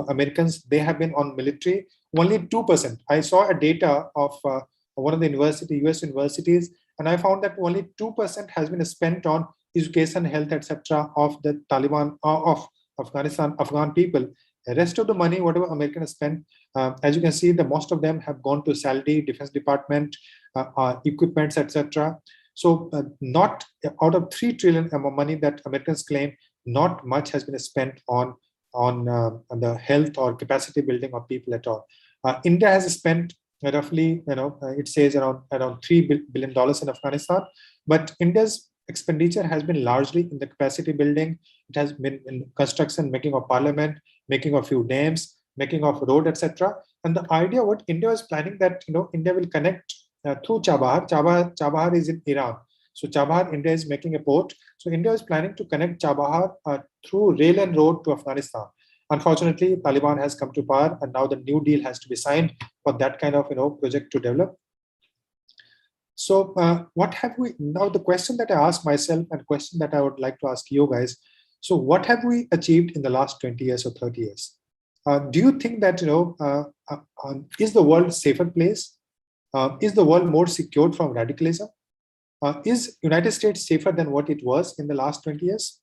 Americans, they have been on military. Only 2%. I saw a data of one of the US universities, and I found that only 2% has been spent on education, health, etc. of the Taliban, of Afghanistan, Afghan people. The rest of the money, whatever Americans spent, as you can see, the most of them have gone to salary, defense department, equipments, etc. So not out of $3 trillion money that Americans claim, not much has been spent on the health or capacity building of people at all. India has spent roughly, it says around $3 billion in Afghanistan, but India's expenditure has been largely in the capacity building. It has been in construction, making of parliament, making of few dams, making of road, etc. And the idea what India was planning that India will connect through Chabahar. Chabahar is in Iran. So Chabahar, India is making a port. So India is planning to connect Chabahar through rail and road to Afghanistan. Unfortunately, Taliban has come to power, and now the new deal has to be signed for that kind of project to develop. So what have we, now the question that I ask myself and question that I would like to ask you guys, so what have we achieved in the last 20 years or 30 years? Do you think that, is the world a safer place? Is the world more secured from radicalism? Is United States safer than what it was in the last 20 years?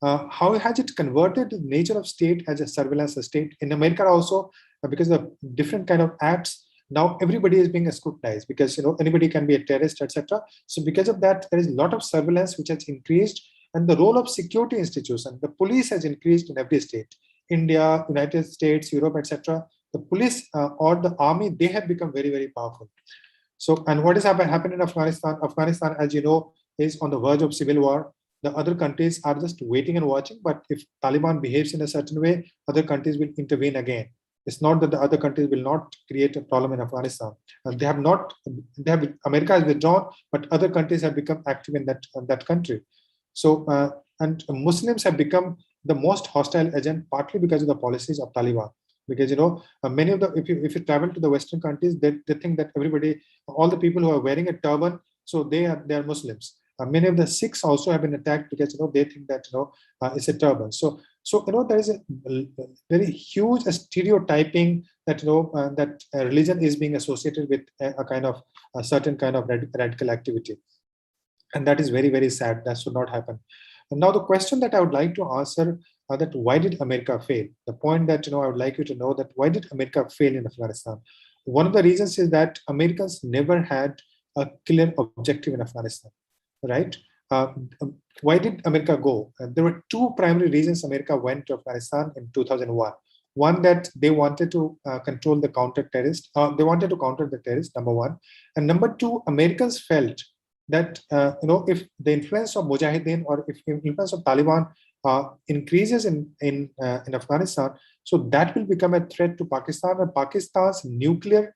How has it converted the nature of state as a surveillance state? In America also, because of different kind of acts, now everybody is being scrutinized because anybody can be a terrorist, etc. So because of that, there is a lot of surveillance which has increased, and the role of security institutions, the police has increased in every state. India, United States, Europe, etc. The police or the army, they have become very, very powerful. So, and what is happening in Afghanistan? Afghanistan, as you know, is on the verge of civil war. The other countries are just waiting and watching, but if Taliban behaves in a certain way, other countries will intervene again. It's not that the other countries will not create a problem in Afghanistan. They have not, America has withdrawn, but other countries have become active in that country. So, and Muslims have become the most hostile agent, partly because of the policies of Taliban. because many of the if you travel to the Western countries, they think that all the people who are wearing a turban, so they are Muslims. Many of the Sikhs also have been attacked because they think that it's a turban. So there is a very huge stereotyping that that religion is being associated with a certain kind of radical activity, and that is very, very sad. That should not happen. And now the question that I would like to answer, that why did America fail? The point that I would like you to know, that why did America fail in Afghanistan? One of the reasons is that Americans never had a clear objective in Afghanistan, right? Why did America go? There were two primary reasons America went to Afghanistan in 2001. One, that they wanted to control the counter-terrorist. They wanted to counter the terrorists, number one. And number two, Americans felt that if the influence of Mujahideen or if the influence of Taliban increases in Afghanistan, so that will become a threat to Pakistan and Pakistan's nuclear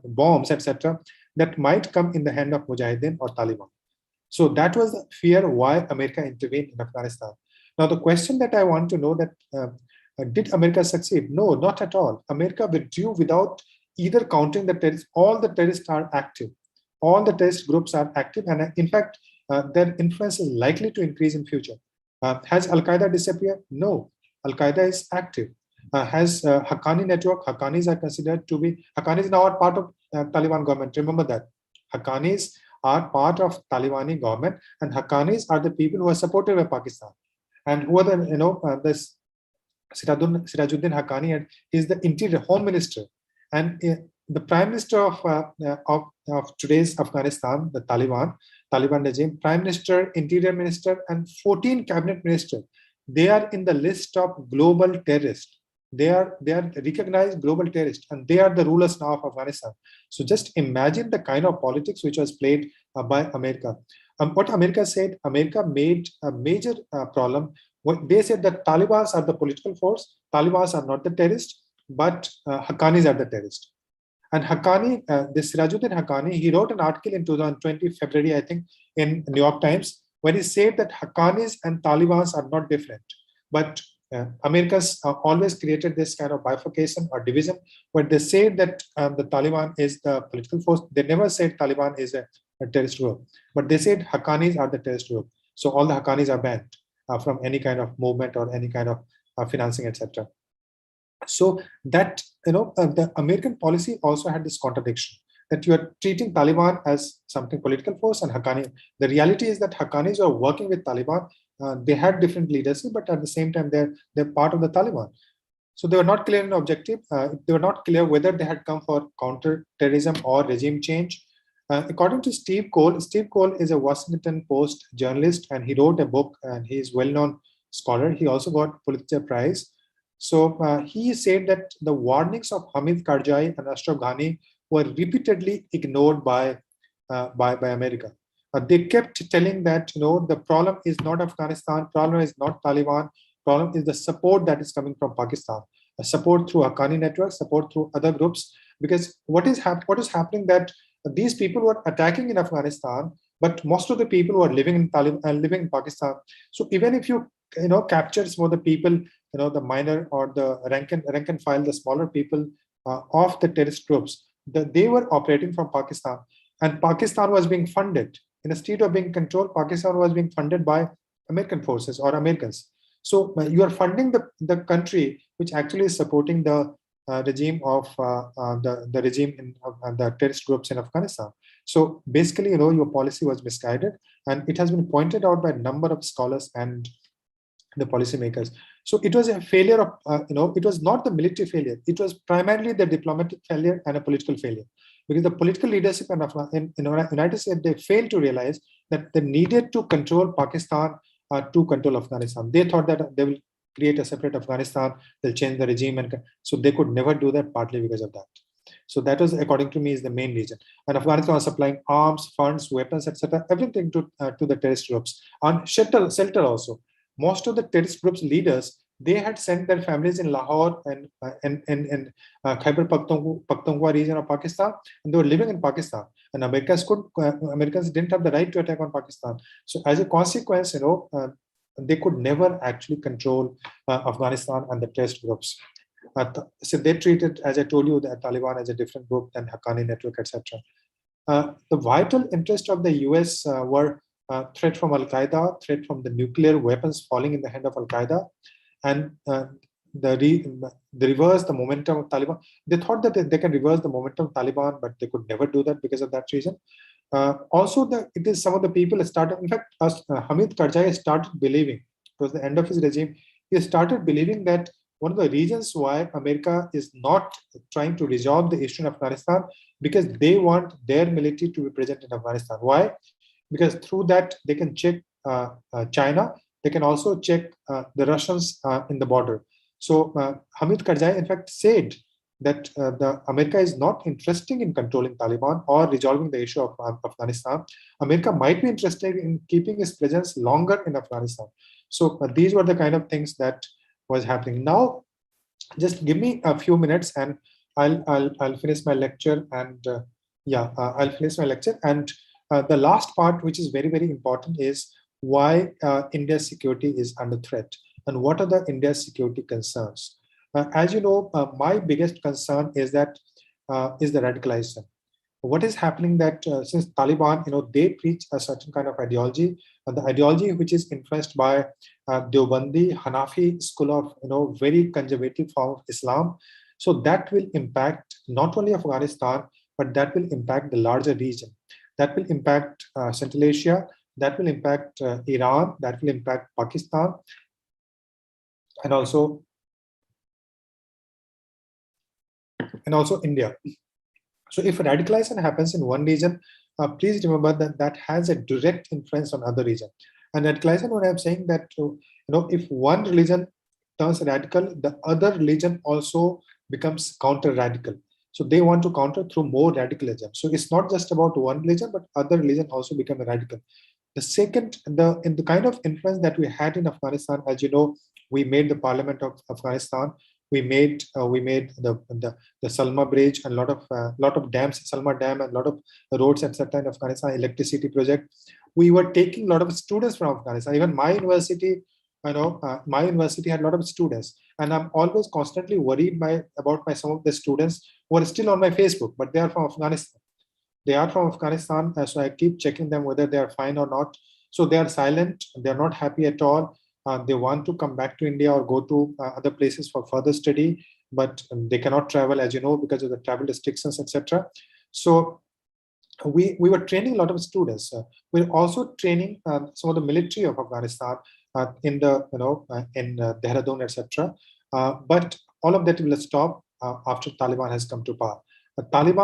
bombs, etc., that might come in the hand of Mujahideen or Taliban. So that was the fear why America intervened in Afghanistan. Now the question that I want to know, that did America succeed? No, not at all. America withdrew without either countering the terrorists. All the terrorists are active. All the terrorist groups are active, and in fact, their influence is likely to increase in future. Has Al-Qaeda disappeared? No, Al-Qaeda is active. Has Haqqani network? Haqqanis are considered to be, Haqqanis now are part of Taliban government. Remember that. Haqqanis are part of Talibani government, and Haqqanis are the people who are supported by Pakistan. And who are the, this Sirajuddin Haqqani, and he is the Interior Home Minister. And the Prime Minister of today's Afghanistan, the Taliban regime, Prime Minister, Interior Minister, and 14 cabinet ministers, they are in the list of global terrorists. They are recognized global terrorists, and they are the rulers now of Afghanistan. So just imagine the kind of politics which was played by America. What America said, America made a major problem. They said that Talibans are the political force, Talibans are not the terrorists, but Haqqanis are the terrorists. And Haqqani, this Sirajuddin Haqqani, he wrote an article in 2020, February, I think, in New York Times, where he said that Haqqanis and Talibans are not different. But America's always created this kind of bifurcation or division, where they say that the Taliban is the political force. They never said Taliban is a terrorist group, but they said Haqqanis are the terrorist group. So all the Haqqanis are banned from any kind of movement or any kind of financing, etc. So that, the American policy also had this contradiction, that you are treating Taliban as something political force and Haqqani. The reality is that Haqqanis are working with Taliban. They had different leadership, but at the same time, they're part of the Taliban. So they were not clear in objective. They were not clear whether they had come for counter-terrorism or regime change. According to Steve Cole is a Washington Post journalist, and he wrote a book, and he is well-known scholar. He also got Pulitzer Prize. So he said that the warnings of Hamid Karzai and Ashraf Ghani were repeatedly ignored by America. They kept telling that the problem is not Afghanistan, problem is not Taliban, problem is the support that is coming from Pakistan, support through Haqqani network, support through other groups. Because what is happening, that these people were attacking in Afghanistan, but most of the people who are living in Pakistan. So even if you capture some of the people, the minor or the rank and file, the smaller people of the terrorist groups, they were operating from Pakistan, and Pakistan was being funded. Instead of being controlled, Pakistan was being funded by American forces or Americans. So you are funding the country which actually is supporting the regime of the regime in the terrorist groups in Afghanistan. So basically, your policy was misguided, and it has been pointed out by a number of scholars and the policymakers. So it was a failure of, it was not the military failure. It was primarily the diplomatic failure and a political failure. Because the political leadership in the United States, they failed to realize that they needed to control Pakistan to control Afghanistan. They thought that they will create a separate Afghanistan, they'll change the regime, and so they could never do that, partly because of that. So that was, according to me, is the main reason. And Afghanistan was supplying arms, funds, weapons, etc., everything to the terrorist groups. On shelter also. Most of the terrorist groups leaders, they had sent their families in Lahore and Khyber Pakhtunkhwa region of Pakistan, and they were living in Pakistan. And Americans didn't have the right to attack on Pakistan. So as a consequence, they could never actually control Afghanistan and the terrorist groups. So they treated, as I told you, the Taliban as a different group than Haqqani network, etc. The vital interest of the US were threat from Al-Qaeda, threat from the nuclear weapons falling in the hand of Al-Qaeda, and they reverse the momentum of Taliban. They thought that they can reverse the momentum of Taliban, but they could never do that because of that reason. Also, it is some of the people started, in fact, Hamid Karzai started believing, towards the end of his regime, he started believing that one of the reasons why America is not trying to resolve the issue in Afghanistan, because they want their military to be present in Afghanistan. Why? Because through that, they can check China. They can also check the Russians in the border. So Hamid Karzai, in fact, said that America is not interested in controlling Taliban or resolving the issue of Afghanistan. America might be interested in keeping its presence longer in Afghanistan. So these were the kind of things that was happening. Now, just give me a few minutes and I'll finish my lecture. And I'll finish my lecture. And the last part, which is very, very important, is why India's security is under threat and what are the India's security concerns. As you know, my biggest concern is that is the radicalization. What is happening that since Taliban, they preach a certain kind of ideology, and the ideology which is influenced by Deobandi, Hanafi school of, very conservative form of Islam. So that will impact not only Afghanistan, but that will impact the larger region. That will impact Central Asia, that will impact Iran, that will impact Pakistan, and also India. So if radicalization happens in one region, please remember that that has a direct influence on other region. And radicalization, what I'm saying that if one religion turns radical, the other religion also becomes counter-radical. So they want to counter through more radicalism. So it's not just about one religion, but other religion also become a radical. The second, in the kind of influence that we had in Afghanistan, as you know, we made the parliament of Afghanistan. We made the Salma Bridge and lot of dams, Salma Dam, and a lot of roads, etc. in Afghanistan, electricity project. We were taking a lot of students from Afghanistan. Even my university, my university had a lot of students, and I'm always constantly worried about some of the students who are still on my Facebook, but they are from Afghanistan. They are from Afghanistan, so I keep checking them whether they are fine or not. So they are silent. They are not happy at all. They want to come back to India or go to other places for further study, but they cannot travel, as you know, because of the travel restrictions, etc. So we were training a lot of students. We're also training some of the military of Afghanistan in Dehradun, etc. But all of that will stop after Taliban has come to power.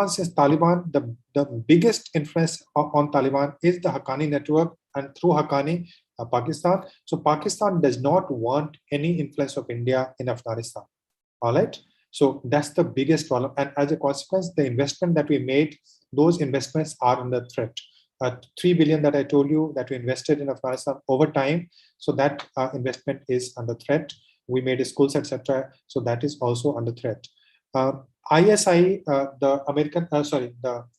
Since Taliban, the biggest influence on Taliban is the Haqqani network, and through Haqqani, Pakistan. So Pakistan does not want any influence of India in Afghanistan. All right. So that's the biggest problem. And as a consequence, the investment that we made, those investments are under threat. 3 billion that I told you that we invested in Afghanistan over time. So that investment is under threat. We made schools, etc. So that is also under threat. ISI, the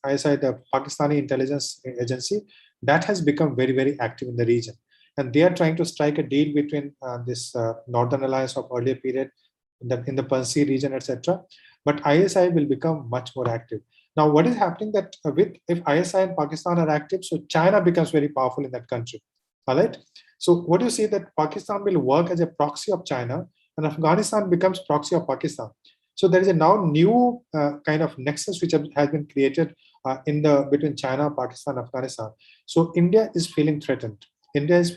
ISI, the Pakistani intelligence agency, that has become very, very active in the region. And they are trying to strike a deal between this Northern Alliance of earlier period in the Pansi region, etc. But ISI will become much more active. Now, what is happening that if ISI and Pakistan are active, so China becomes very powerful in that country. All right. So what do you see that Pakistan will work as a proxy of China, and Afghanistan becomes proxy of Pakistan. So there is a now new kind of nexus which has been created between China, Pakistan, Afghanistan. So India is feeling threatened. India's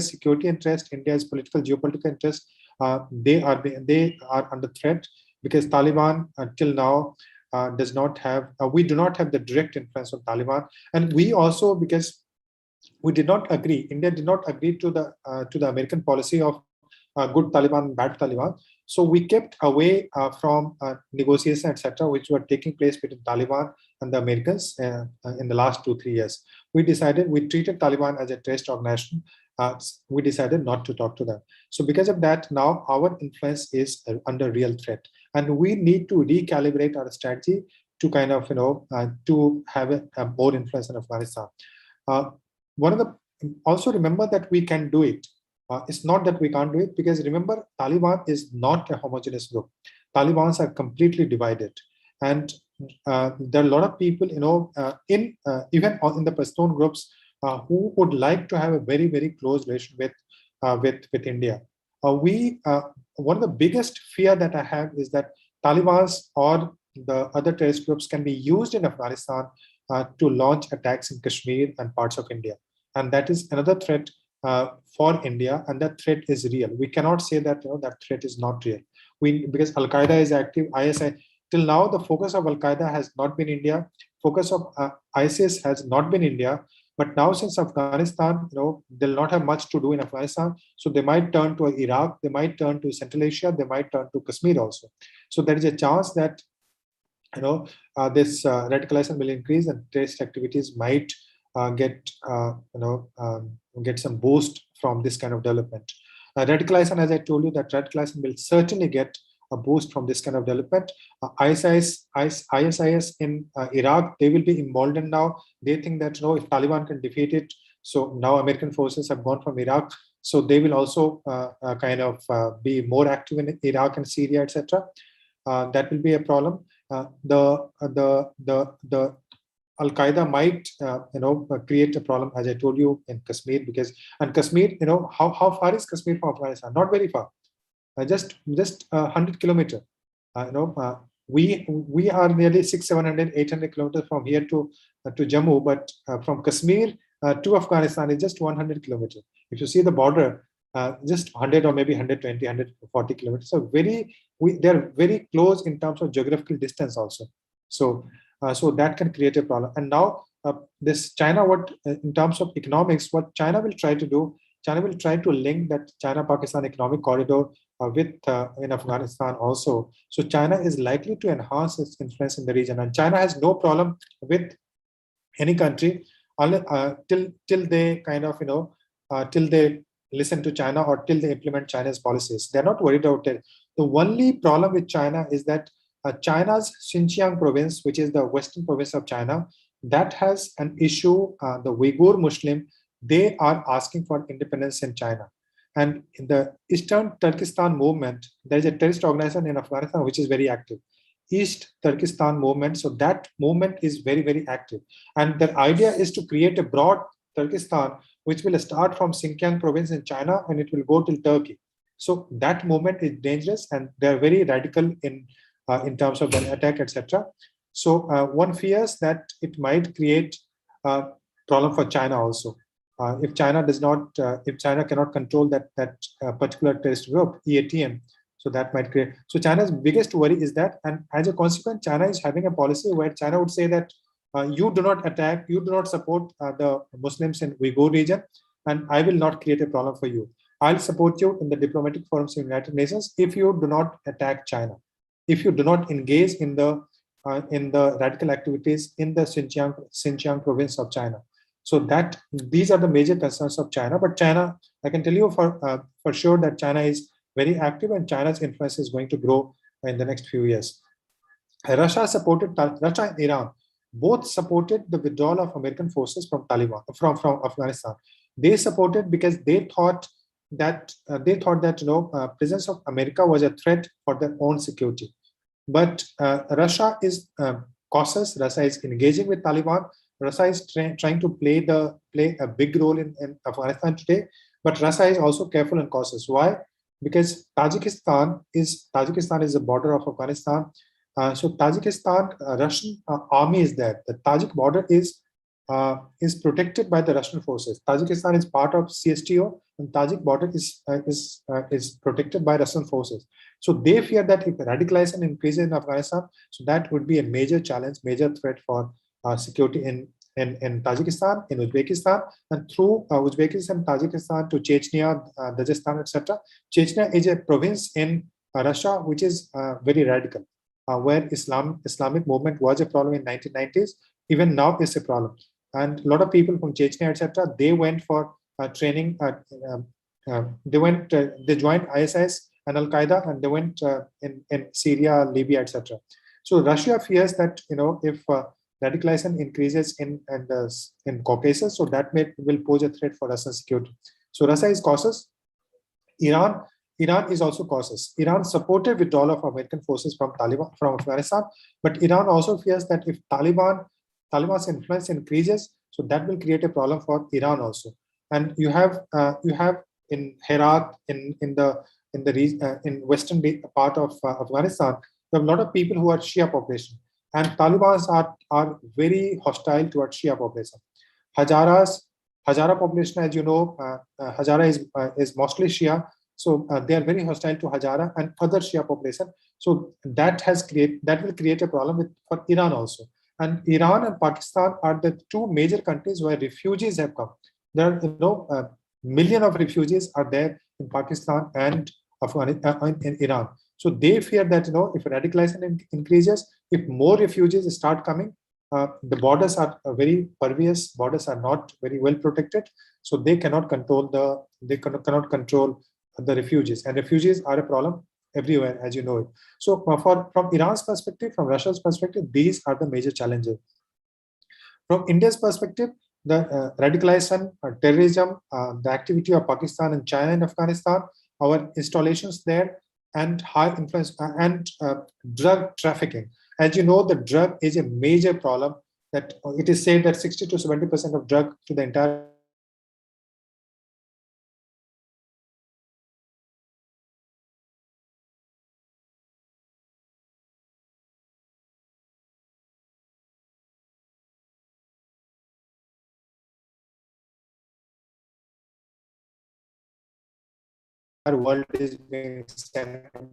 security interest, India's geopolitical interest, they are under threat because Taliban until now does not have. We do not have the direct influence of Taliban, and we also, because we did not agree. India did not agree to the American policy of good Taliban, bad Taliban. So we kept away from negotiations, etc., which were taking place between Taliban and the Americans in the last 2-3 years. We treated Taliban as a terrorist organization. We decided not to talk to them. So because of that, now our influence is under real threat, and we need to recalibrate our strategy to kind of to have a more influence in Afghanistan. Also remember that we can do it. It's not that we can't do it, because remember, Taliban is not a homogeneous group. Talibans are completely divided. And there are a lot of people, even in the Pashtun groups who would like to have a very, very close relation with India. One of the biggest fear that I have is that Talibans or the other terrorist groups can be used in Afghanistan to launch attacks in Kashmir and parts of India. And that is another threat for India, and that threat is real. We cannot say that that threat is not real. Because Al Qaeda is active, ISI. Till now, the focus of Al Qaeda has not been India. Focus of ISIS has not been India. But now, since Afghanistan, they'll not have much to do in Afghanistan, so they might turn to Iraq, they might turn to Central Asia, they might turn to Kashmir also. So there is a chance that this radicalization will increase and terrorist activities might get some boost from this kind of development. Radicalization, as I told you, that radicalization will certainly get a boost from this kind of development. ISIS in Iraq, they will be emboldened now. They think that if Taliban can defeat it, so now American forces have gone from Iraq, so they will also be more active in Iraq and Syria, etc. That will be a problem. The Al Qaeda might create a problem, as I told you, in Kashmir, because Kashmir, how far is Kashmir from Afghanistan? Not very far. Just 100 kilometers. We are nearly 600, 700, 800 kilometers from here to Jammu, but from Kashmir to Afghanistan is just 100 kilometers. If you see the border, just 100 or maybe 120, 140 kilometers. So they're very close in terms of geographical distance also. So that can create a problem. And now this China, in terms of economics, what China will try to do, China will try to link that China-Pakistan economic corridor with in Afghanistan also. So China is likely to enhance its influence in the region, and China has no problem with any country till they till they listen to China or till they implement China's policies. They're not worried about it. The only problem with China is that China's Xinjiang province, which is the western province of China, that has an issue. The Uyghur Muslim, they are asking for independence in China. And in the Eastern Turkestan movement, there is a terrorist organization in Afghanistan which is very active. East Turkestan movement. So that movement is very, very active. And the idea is to create a broad Turkestan, which will start from Xinjiang province in China and it will go till Turkey. So that movement is dangerous and they're very radical in terms of the attack, etc. So one fears that it might create a problem for China also. If China cannot control that particular terrorist group, EATM, so that might create. So China's biggest worry is that, and as a consequence, China is having a policy where China would say that you do not attack, you do not support the Muslims in Uyghur region, and I will not create a problem for you. I'll support you in the diplomatic forums in the United Nations if you do not attack China, if you do not engage in the radical activities in the Xinjiang province of China. So that these are the major concerns of China. But China, I can tell you for sure that China is very active and China's influence is going to grow in the next few years. Russia and Iran both supported the withdrawal of American forces from from Afghanistan. They supported because they thought that presence of America was a threat for their own security. But Russia is cautious. Russia is engaging with Taliban. Russia is trying to play a big role in Afghanistan today, but Russia is also careful and cautious. Why? Because Tajikistan is the border of Afghanistan. So Tajikistan, Russian army is there. The Tajik border is protected by the Russian forces. Tajikistan is part of CSTO, and Tajik border is protected by Russian forces. So they fear that if radicalization increases in Afghanistan, so that would be a major challenge, major threat for security in Tajikistan, in Uzbekistan, and through Uzbekistan, Tajikistan to Chechnya, Dagestan, etc. Chechnya is a province in Russia which is very radical, where Islamic movement was a problem in 1990s. Even now is a problem, and a lot of people from Chechnya, etc. They went for training. They joined ISIS and Al Qaeda, and they went in Syria, Libya, etc. So Russia fears that if radicalization increases in Caucasus, so that will pose a threat for Russian security. So Russia is cautious. Iran Iran is also cautious. Iran supported withdrawal of American forces from Afghanistan, but Iran also fears that if Taliban's influence increases, so that will create a problem for Iran also. And you have in Herat, in western part of Afghanistan, you have a lot of people who are Shia population, and Talibans are very hostile towards Shia population. Hazara population, as you know, Hazara is mostly Shia, so they are very hostile to Hazara and other Shia population. So that will create a problem for Iran also. And Iran and Pakistan are the two major countries where refugees have come. There are million of refugees are there in Pakistan and in Iran. So they fear that if radicalization increases, if more refugees start coming, the borders are very pervious. Borders are not very well protected, so they cannot control cannot control the refugees, and refugees are a problem everywhere, as you know it. So from Iran's perspective, from Russia's perspective, these are the major challenges. From India's perspective, the radicalization, terrorism, the activity of Pakistan and China and Afghanistan, our installations there, and high influence and drug trafficking. As you know, the drug is a major problem. That it is said that 60 to 70% of drug to the entire world is being sent from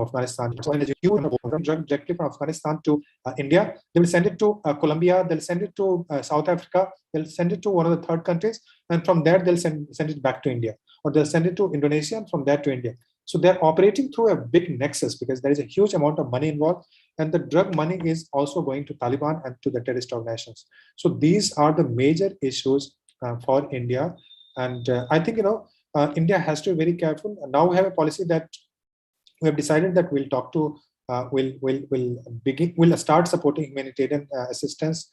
Afghanistan. So when you drug directly from Afghanistan to India, they will send it to Colombia, they'll send it to South Africa, they'll send it to one of the third countries, and from there they'll send it back to India, or they'll send it to Indonesia, and from there to India. So they're operating through a big nexus because there is a huge amount of money involved, and the drug money is also going to Taliban and to the terrorist organizations. So these are the major issues for India. And I think, India has to be very careful. Now we have a policy that we have decided that we'll talk to, we'll start supporting humanitarian assistance.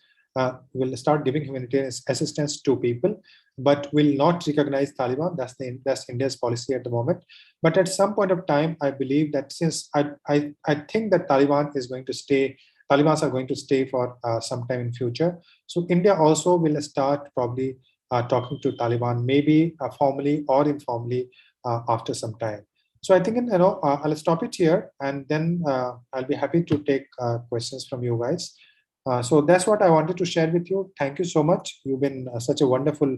We'll start giving humanitarian assistance to people, but will not recognize Taliban. That's India's policy at the moment. But at some point of time, I believe that since I think that Talibans are going to stay for some time in future. So India also will start probably talking to Taliban, maybe formally or informally after some time. So I think I'll stop it here, and then I'll be happy to take questions from you guys. So that's what I wanted to share with you. Thank you so much. You've been such a wonderful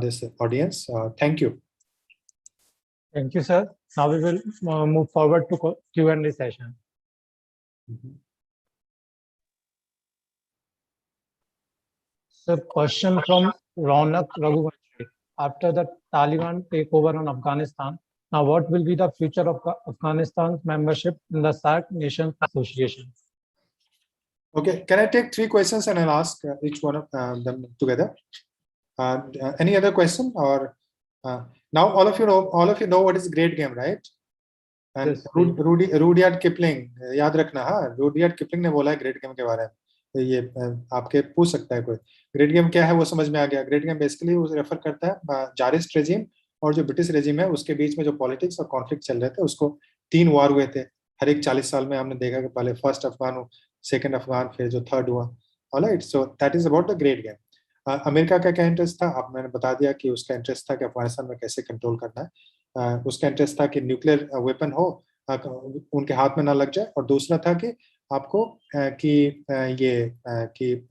this audience. Thank you. Thank you, sir. Now we will move forward to Q&A session. So question from Ronak Raghuvanshi. After the Taliban takeover on Afghanistan, now what will be the future of Afghanistan's membership in the SAARC Nations Association? Okay, can I take 3 questions and I'll ask each one of them together? Any other question? Or now all of you know what is Great Game, right? And yes, Rudyard Kipling, याद रखना हाँ, Rudyard Kipling ने बोला है Great Game के बारे में. ये आपके पूछ सकता है कोई. ग्रेट गेम क्या है वो समझ में आ गया. ग्रेट गेम बेसिकली वो रेफर करता है जारिस्ट रेजिम और जो ब्रिटिश रेजिम है उसके बीच में जो पॉलिटिक्स और कॉन्फ्लिक्ट चल रहे थे. उसको 3 वार हुए थे हर एक 40 साल में. हमने देखा कि पहले फर्स्ट अफगान, सेकंड अफगान, फिर जो थर्ड हुआ. Alright, so that is about the great game. America का क्या इंटरेस्ट था? अब मैंने बता दिया कि उसका इंटरेस्ट था कि अफगानिस्तान में कैसे कंट्रोल करना है. उसका इंटरेस्ट था कि न्यूक्लियर वेपन हो उनके हाथ में ना लग जाए, और दूसरा था कि आपको कि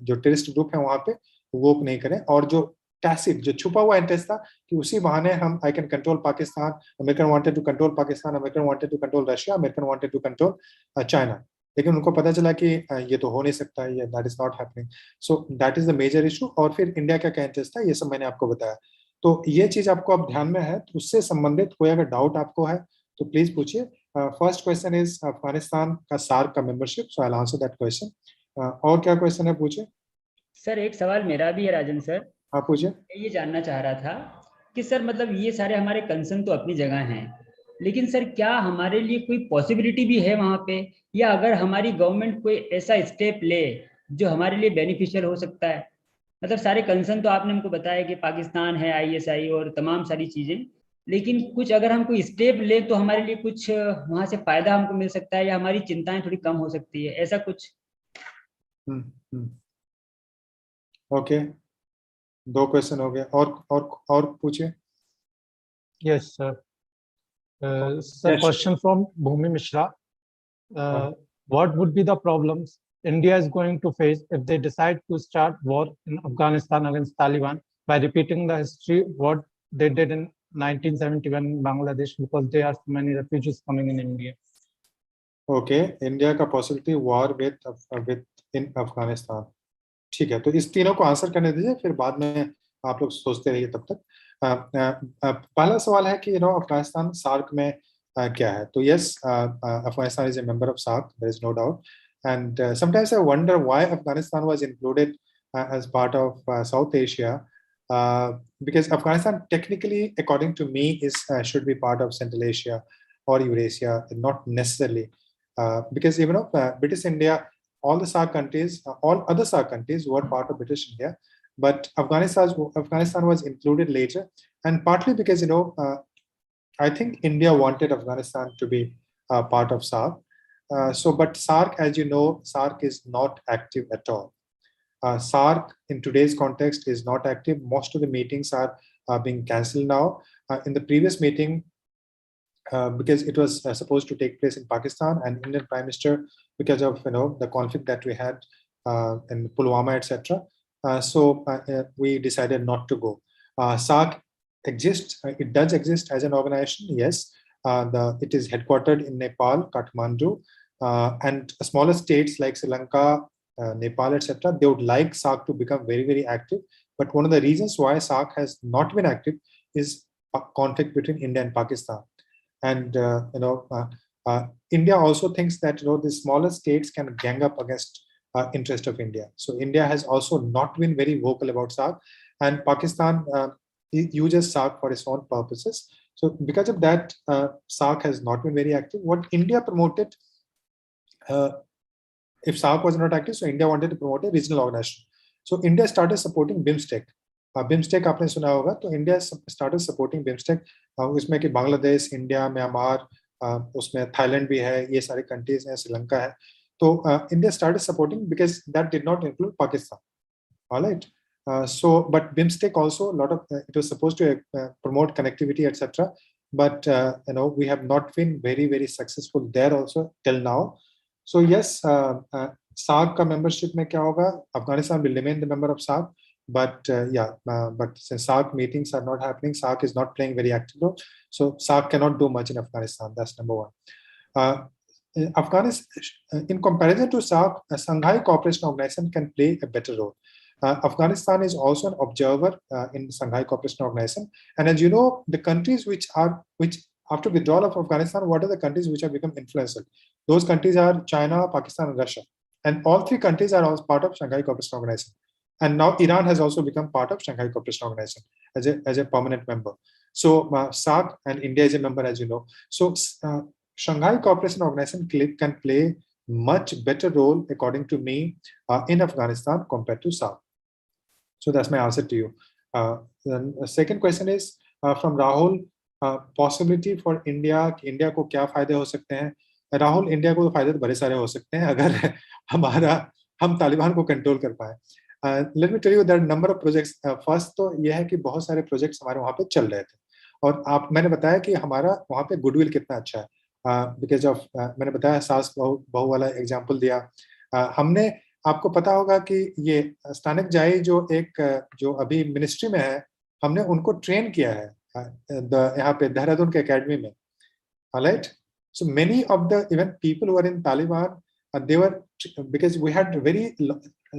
जो टेररिस्ट ग्रुप है वहां पे वो नहीं करें, और जो टैसिट जो छुपा हुआ इंटरेस्ट था कि उसी बहाने हम I can control Pakistan. American wanted to control Pakistan, American wanted to control Russia, American wanted to control China. लेकिन उनको पता चला कि ये तो हो नहीं सकता है, ये that is not happening. So that is the major issue. और फिर इंडिया का क्या इंटरेस्ट था ये सब मैंने आपको बताया. तो ये चीज आपको अब ध्यान में है, तो उससे संबंधित कोई अगर डाउट आपको है तो प्लीज पूछिए. फर्स्ट क्वेश्चन इज अफगानिस्तान का सार्क का membership, so I will answer that question. और क्या क्वेश्चन है पूछिए. सर एक सवाल मेरा भी है राजन सर. हाँ पूछिए. मैं ये जानना चाह रहा था कि सर मतलब ये सारे हमारे कंसर्न तो अपनी जगह हैं, लेकिन सर क्या हमारे लिए कोई पॉसिबिलिटी भी है वहाँ पे, या अगर हमारी गवर्नमेंट कोई ऐसा स्टेप ले जो हमारे लिए बेनिफिशियल हो सकता है? मतलब सारे कंसर्न तो आपने हमको बताया कि पाकिस्तान है, ISI और तमाम सारी चीजें, लेकिन कुछ अगर हम कोई स्टेप ले तो हमारे लिए कुछ वहां से फायदा हमको मिल सकता है या हमारी चिंताएं थोड़ी कम हो सकती है, ऐसा कुछ? ओके, 2 क्वेश्चन हो गए, और पूछिए। Yes, sir. Sir, Yes. question from Bhumi Mishra. What would be the problems India is going to face if they decide to start war in Afghanistan against Taliban by repeating the history what they did in 1971 in Bangladesh, because there are so many refugees coming in India? Okay, India का possibility war with in Afghanistan. ठीक है, तो इस तीनों को answer करने दीजिए, फिर बाद में आप लोग सोचते रहिए तब तक। पहला सवाल है कि अफगानिस्तान सार्क में क्या है? तो yes, Afghanistan is a member of SAARC, there is no doubt, and sometimes I wonder why Afghanistan was included as part of South Asia, because Afghanistan technically, according to me, should be part of Central Asia or Eurasia, not necessarily, because even British India, all the SAARC countries, all other SAARC countries were part of British India, but Afghanistan was included later, and partly because I think India wanted Afghanistan to be part of SAARC. But SAARC, as you know, SAARC is not active at all. SAARC in today's context is not active. Most of the meetings are being cancelled now. In the previous meeting, because it was supposed to take place in Pakistan, and Indian Prime Minister, because of the conflict that we had in Pulwama, etc. We decided not to go. SAARC exists. It does exist as an organization. Yes, it is headquartered in Nepal, Kathmandu, and smaller states like Sri Lanka, Nepal, etc. They would like SAARC to become very, very active. But one of the reasons why SAARC has not been active is a conflict between India and Pakistan. And India also thinks that the smaller states can gang up against interest of India. So India has also not been very vocal about SAARC, and Pakistan uses SAARC for its own purposes. So because of that, SAARC has not been very active. What India promoted, if SAARC was not active, so India wanted to promote a regional organization. So India started supporting BIMSTEC. BIMSTEC आपने सुना होगा, तो India started supporting BIMSTEC. उसमें कि Bangladesh, India, Myanmar, उसमें Thailand भी है, ये सारे कंट्रीज हैं, श्रीलंका है. तो India started supporting because that did not include Pakistan. All right. But BIMSTEC also, it was supposed to promote connectivity, etc. But we have not been very, very successful there also till now. So yes, SAARC का membership में क्या होगा? Afghanistan will remain the member of SAARC, but but since SAARC meetings are not happening, SAARC is not playing very active role. So SAARC cannot do much in Afghanistan. That's number one. Afghanistan, in comparison to SAARC, a Shanghai Cooperation Organization can play a better role. Afghanistan is also an observer in the Shanghai Cooperation Organization, and as you know, the countries which after withdrawal of Afghanistan, what are the countries which have become influential? Those countries are China, Pakistan, and Russia, and all three countries are also part of Shanghai Cooperation Organization. And now Iran has also become part of Shanghai Cooperation Organization as a permanent member. So SAARC and India is a member, as you know. So Shanghai Cooperation Organization can play much better role, according to me, in Afghanistan compared to SAARC. So that's my answer to you. The second question is from Rahul. Possibility for India को क्या फायदे हो सकते हैं? Rahul, India को फायदे तो बड़े सारे हो सकते हैं अगर हम तालिबान को कंट्रोल कर पाए. Let me tell you that number of projects. First तो यह है कि बहुत सारे प्रोजेक्ट्स हमारे वहाँ पे चल रहे थे, और मैंने बताया कि हमारा वहाँ पे गुडविल कितना अच्छा है. बिकॉज ऑफ मैंने बताया सास बहू वाला एग्जांपल दिया. हमने, आपको पता होगा कि ये स्टानिक जाई जो अभी मिनिस्ट्री में है, हमने उनको ट्रेन किया है यहाँ पे देहरादून के एकेडमी में. Alright, so many of the even people who are in Taliban, they were, because we had very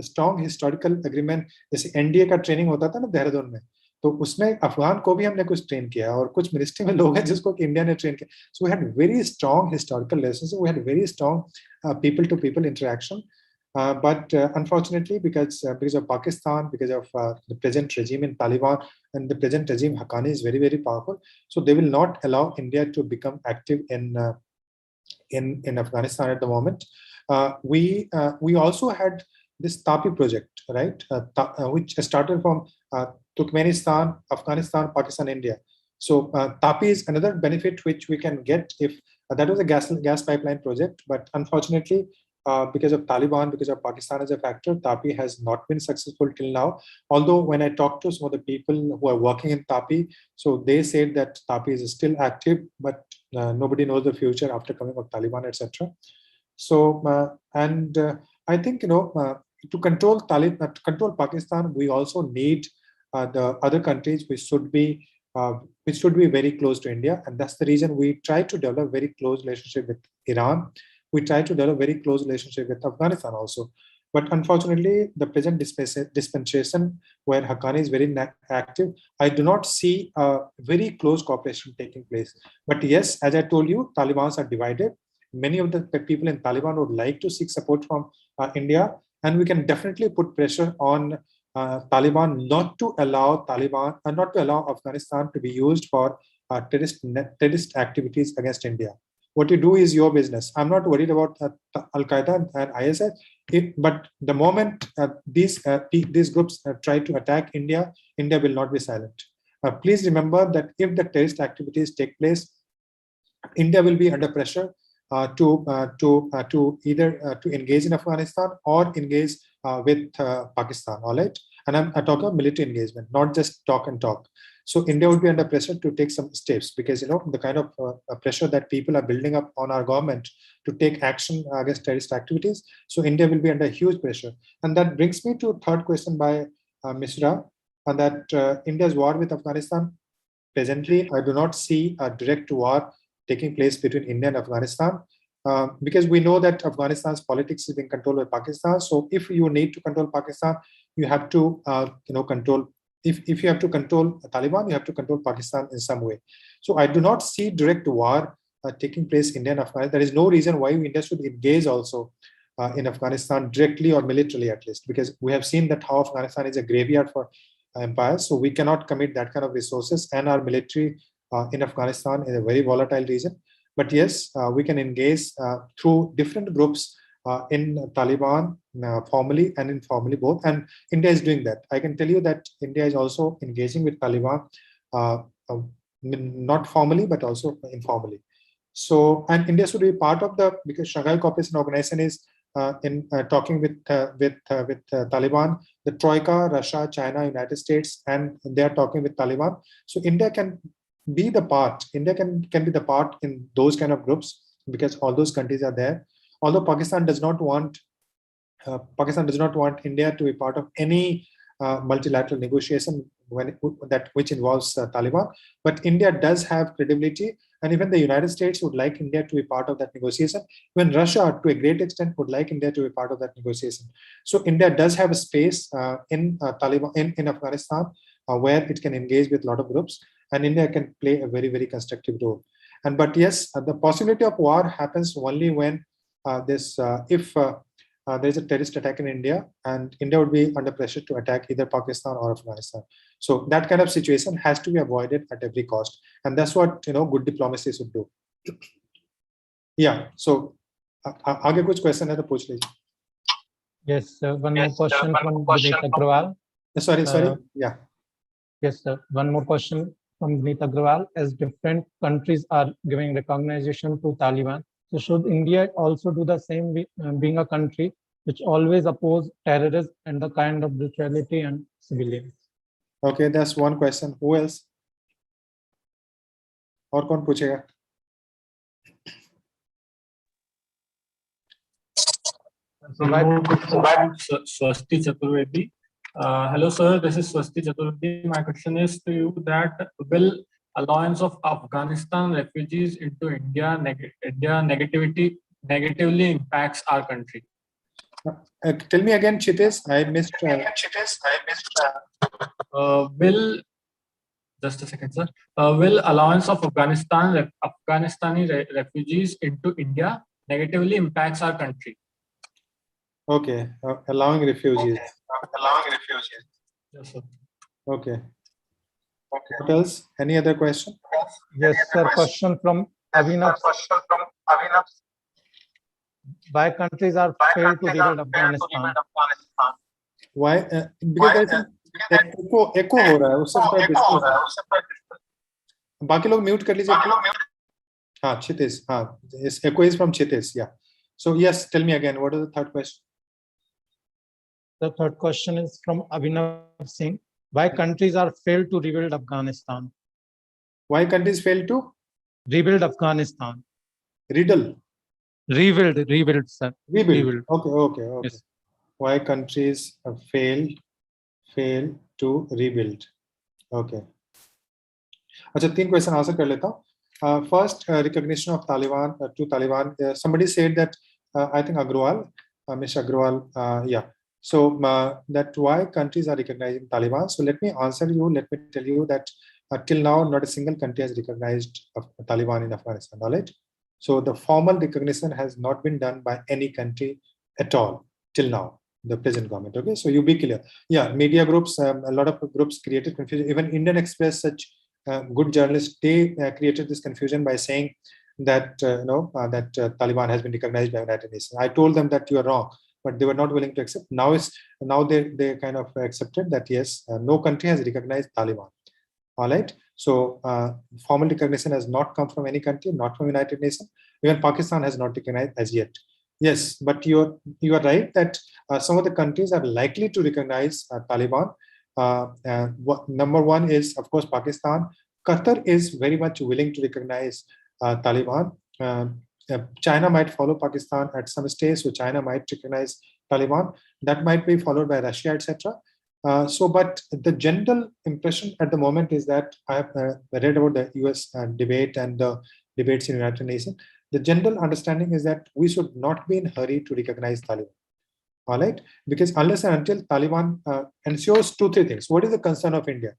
strong historical agreement. जैसे NDA का ट्रेनिंग होता था ना देहरादून में, तो उसमें अफगान को भी हमने कुछ ट्रेन किया, और कुछ मिनिस्ट्री में लोग हैं जिसको कि इंडिया ने ट्रेन किया. So we had very strong historical relations. We had very strong people to people interaction. But unfortunately, because of Pakistan, because of the present regime in Taliban, and the present regime Haqqani is very, very powerful, so they will not allow India to become active in Afghanistan at the moment. We also had this TAPI project, right? Which started from Turkmenistan, Afghanistan, Pakistan, India. So TAPI is another benefit which we can get if that was a gas pipeline project, but unfortunately, because of Taliban, because of Pakistan as a factor, TAPI has not been successful till now. Although when I talked to some of the people who are working in TAPI, so they said that TAPI is still active, but nobody knows the future after coming of Taliban, etc. So I think to control to control Pakistan, we also need the other countries which should be very close to India, and that's the reason we try to develop very close relationship with Iran. We try to develop very close relationship with Afghanistan also. But unfortunately, the present dispensation where Haqqani is very active, I do not see a very close cooperation taking place. But yes, as I told you, Talibans are divided. Many of the people in Taliban would like to seek support from India, and we can definitely put pressure on Taliban not to allow Afghanistan to be used for terrorist activities against India. What you do is your business. I'm not worried about Al-Qaeda and ISIS, but the moment these groups try to attack India, India will not be silent. Please remember that if the terrorist activities take place, India will be under pressure to engage in Afghanistan or engage with Pakistan. All right, and I'm talking about military engagement, not just talk and talk. So India would be under pressure to take some steps, because the kind of pressure that people are building up on our government to take action against terrorist activities. So India will be under huge pressure, and that brings me to third question by Misra, and that India's war with Afghanistan. Presently, I do not see a direct war taking place between India and Afghanistan, because we know that Afghanistan's politics is being controlled by Pakistan. So if you need to control Pakistan, you have to control. If you have to control Taliban, you have to control Pakistan in some way. So I do not see direct war taking place in India and Afghanistan. There is no reason why India should engage also in Afghanistan directly or militarily, at least, because we have seen that how Afghanistan is a graveyard for empires. So we cannot commit that kind of resources, and our military in Afghanistan is a very volatile region. But yes, we can engage through different groups in Taliban, formally and informally both. And India is doing that. I can tell you that India is also engaging with Taliban, not formally, but also informally. So, and India should be part of because Shanghai Cooperation Organization is talking with Taliban, the Troika, Russia, China, United States, and they are talking with Taliban. So India can be the part. India can be the part in those kind of groups, because all those countries are there. Although Pakistan does not want India to be part of any multilateral negotiation which involves Taliban, but India does have credibility, and even the United States would like India to be part of that negotiation. Even Russia, to a great extent, would like India to be part of that negotiation. So India does have a space in Taliban in Afghanistan where it can engage with a lot of groups, and India can play a very, very constructive role. But yes, the possibility of war happens only when if there's a terrorist attack in India, and India would be under pressure to attack either Pakistan or Afghanistan. So that kind of situation has to be avoided at every cost, and that's what good diplomacy should do. Yeah. So, आगे कुछ question है तो पूछ लीजिए. Yes, one more question from Vineet Agrawal. Sorry. Yeah. Yes, sir. One more question from Vineet Agrawal. As different countries are giving recognition to Taliban, so should India also do the same, being a country which always oppose terrorism and the kind of brutality and civilians? Okay, that's one question. Who else? और कौन पूछेगा? Swasti Chaturvedi. Hello, sir. This is Swasti Chaturvedi. My question is to you that will allowance of Afghanistan refugees into India negatively impacts our country? Tell me again, Chitesh. I missed. Will just a second, sir. Will allowance of Afghanistani refugees into India negatively impacts our country? Okay, allowing refugees. Yes, sir. Okay. What else? Any other question? Yes, sir. Question from Avinav. why countries are failed to rebuild Afghanistan? Why? Because there is some echo हो रहा है, उससे थोड़ा distance. बाकी लोग mute कर लीजिए. हाँ, Chitesh. हाँ, this echo is from Chitesh. Yeah. So yes, tell me again. What is the third question? The third question is from Abhinav Singh. Why countries are failed to rebuild Afghanistan? Why countries fail to Rebuild Afghanistan. rebuild? Rebuild, sir. Rebuild. Okay. Yes. Why countries fail to rebuild? Okay. अच्छा, 3 question answer कर लेता हूँ. First, recognition of Taliban to Taliban. Somebody said that I think Agrawal, Mr. Agrawal, yeah. So that why countries are recognizing Taliban. So let me answer you. Let me tell you that till now, not a single country has recognized Taliban in Afghanistan. All right. So the formal recognition has not been done by any country at all till now. The present government. Okay. So you be clear. Yeah. Media groups, a lot of groups created confusion. Even Indian Express, such good journalists, they created this confusion by saying that Taliban has been recognized by the United Nations. I told them that you are wrong, but they were not willing to accept. Now they kind of accepted that yes, no country has recognized Taliban. All right. So formal recognition has not come from any country, not from United Nations. Even Pakistan has not recognized as yet. Yes, but you are right that some of the countries are likely to recognize Taliban. Number one is, of course, Pakistan. Qatar is very much willing to recognize Taliban. China might follow Pakistan at some stage, so China might recognize Taliban. That might be followed by Russia, etc. But the general impression at the moment is that I have read about the US debate and the debates in the United Nations. The general understanding is that we should not be in a hurry to recognize Taliban. All right, because unless and until Taliban ensures 2-3 things. What is the concern of India?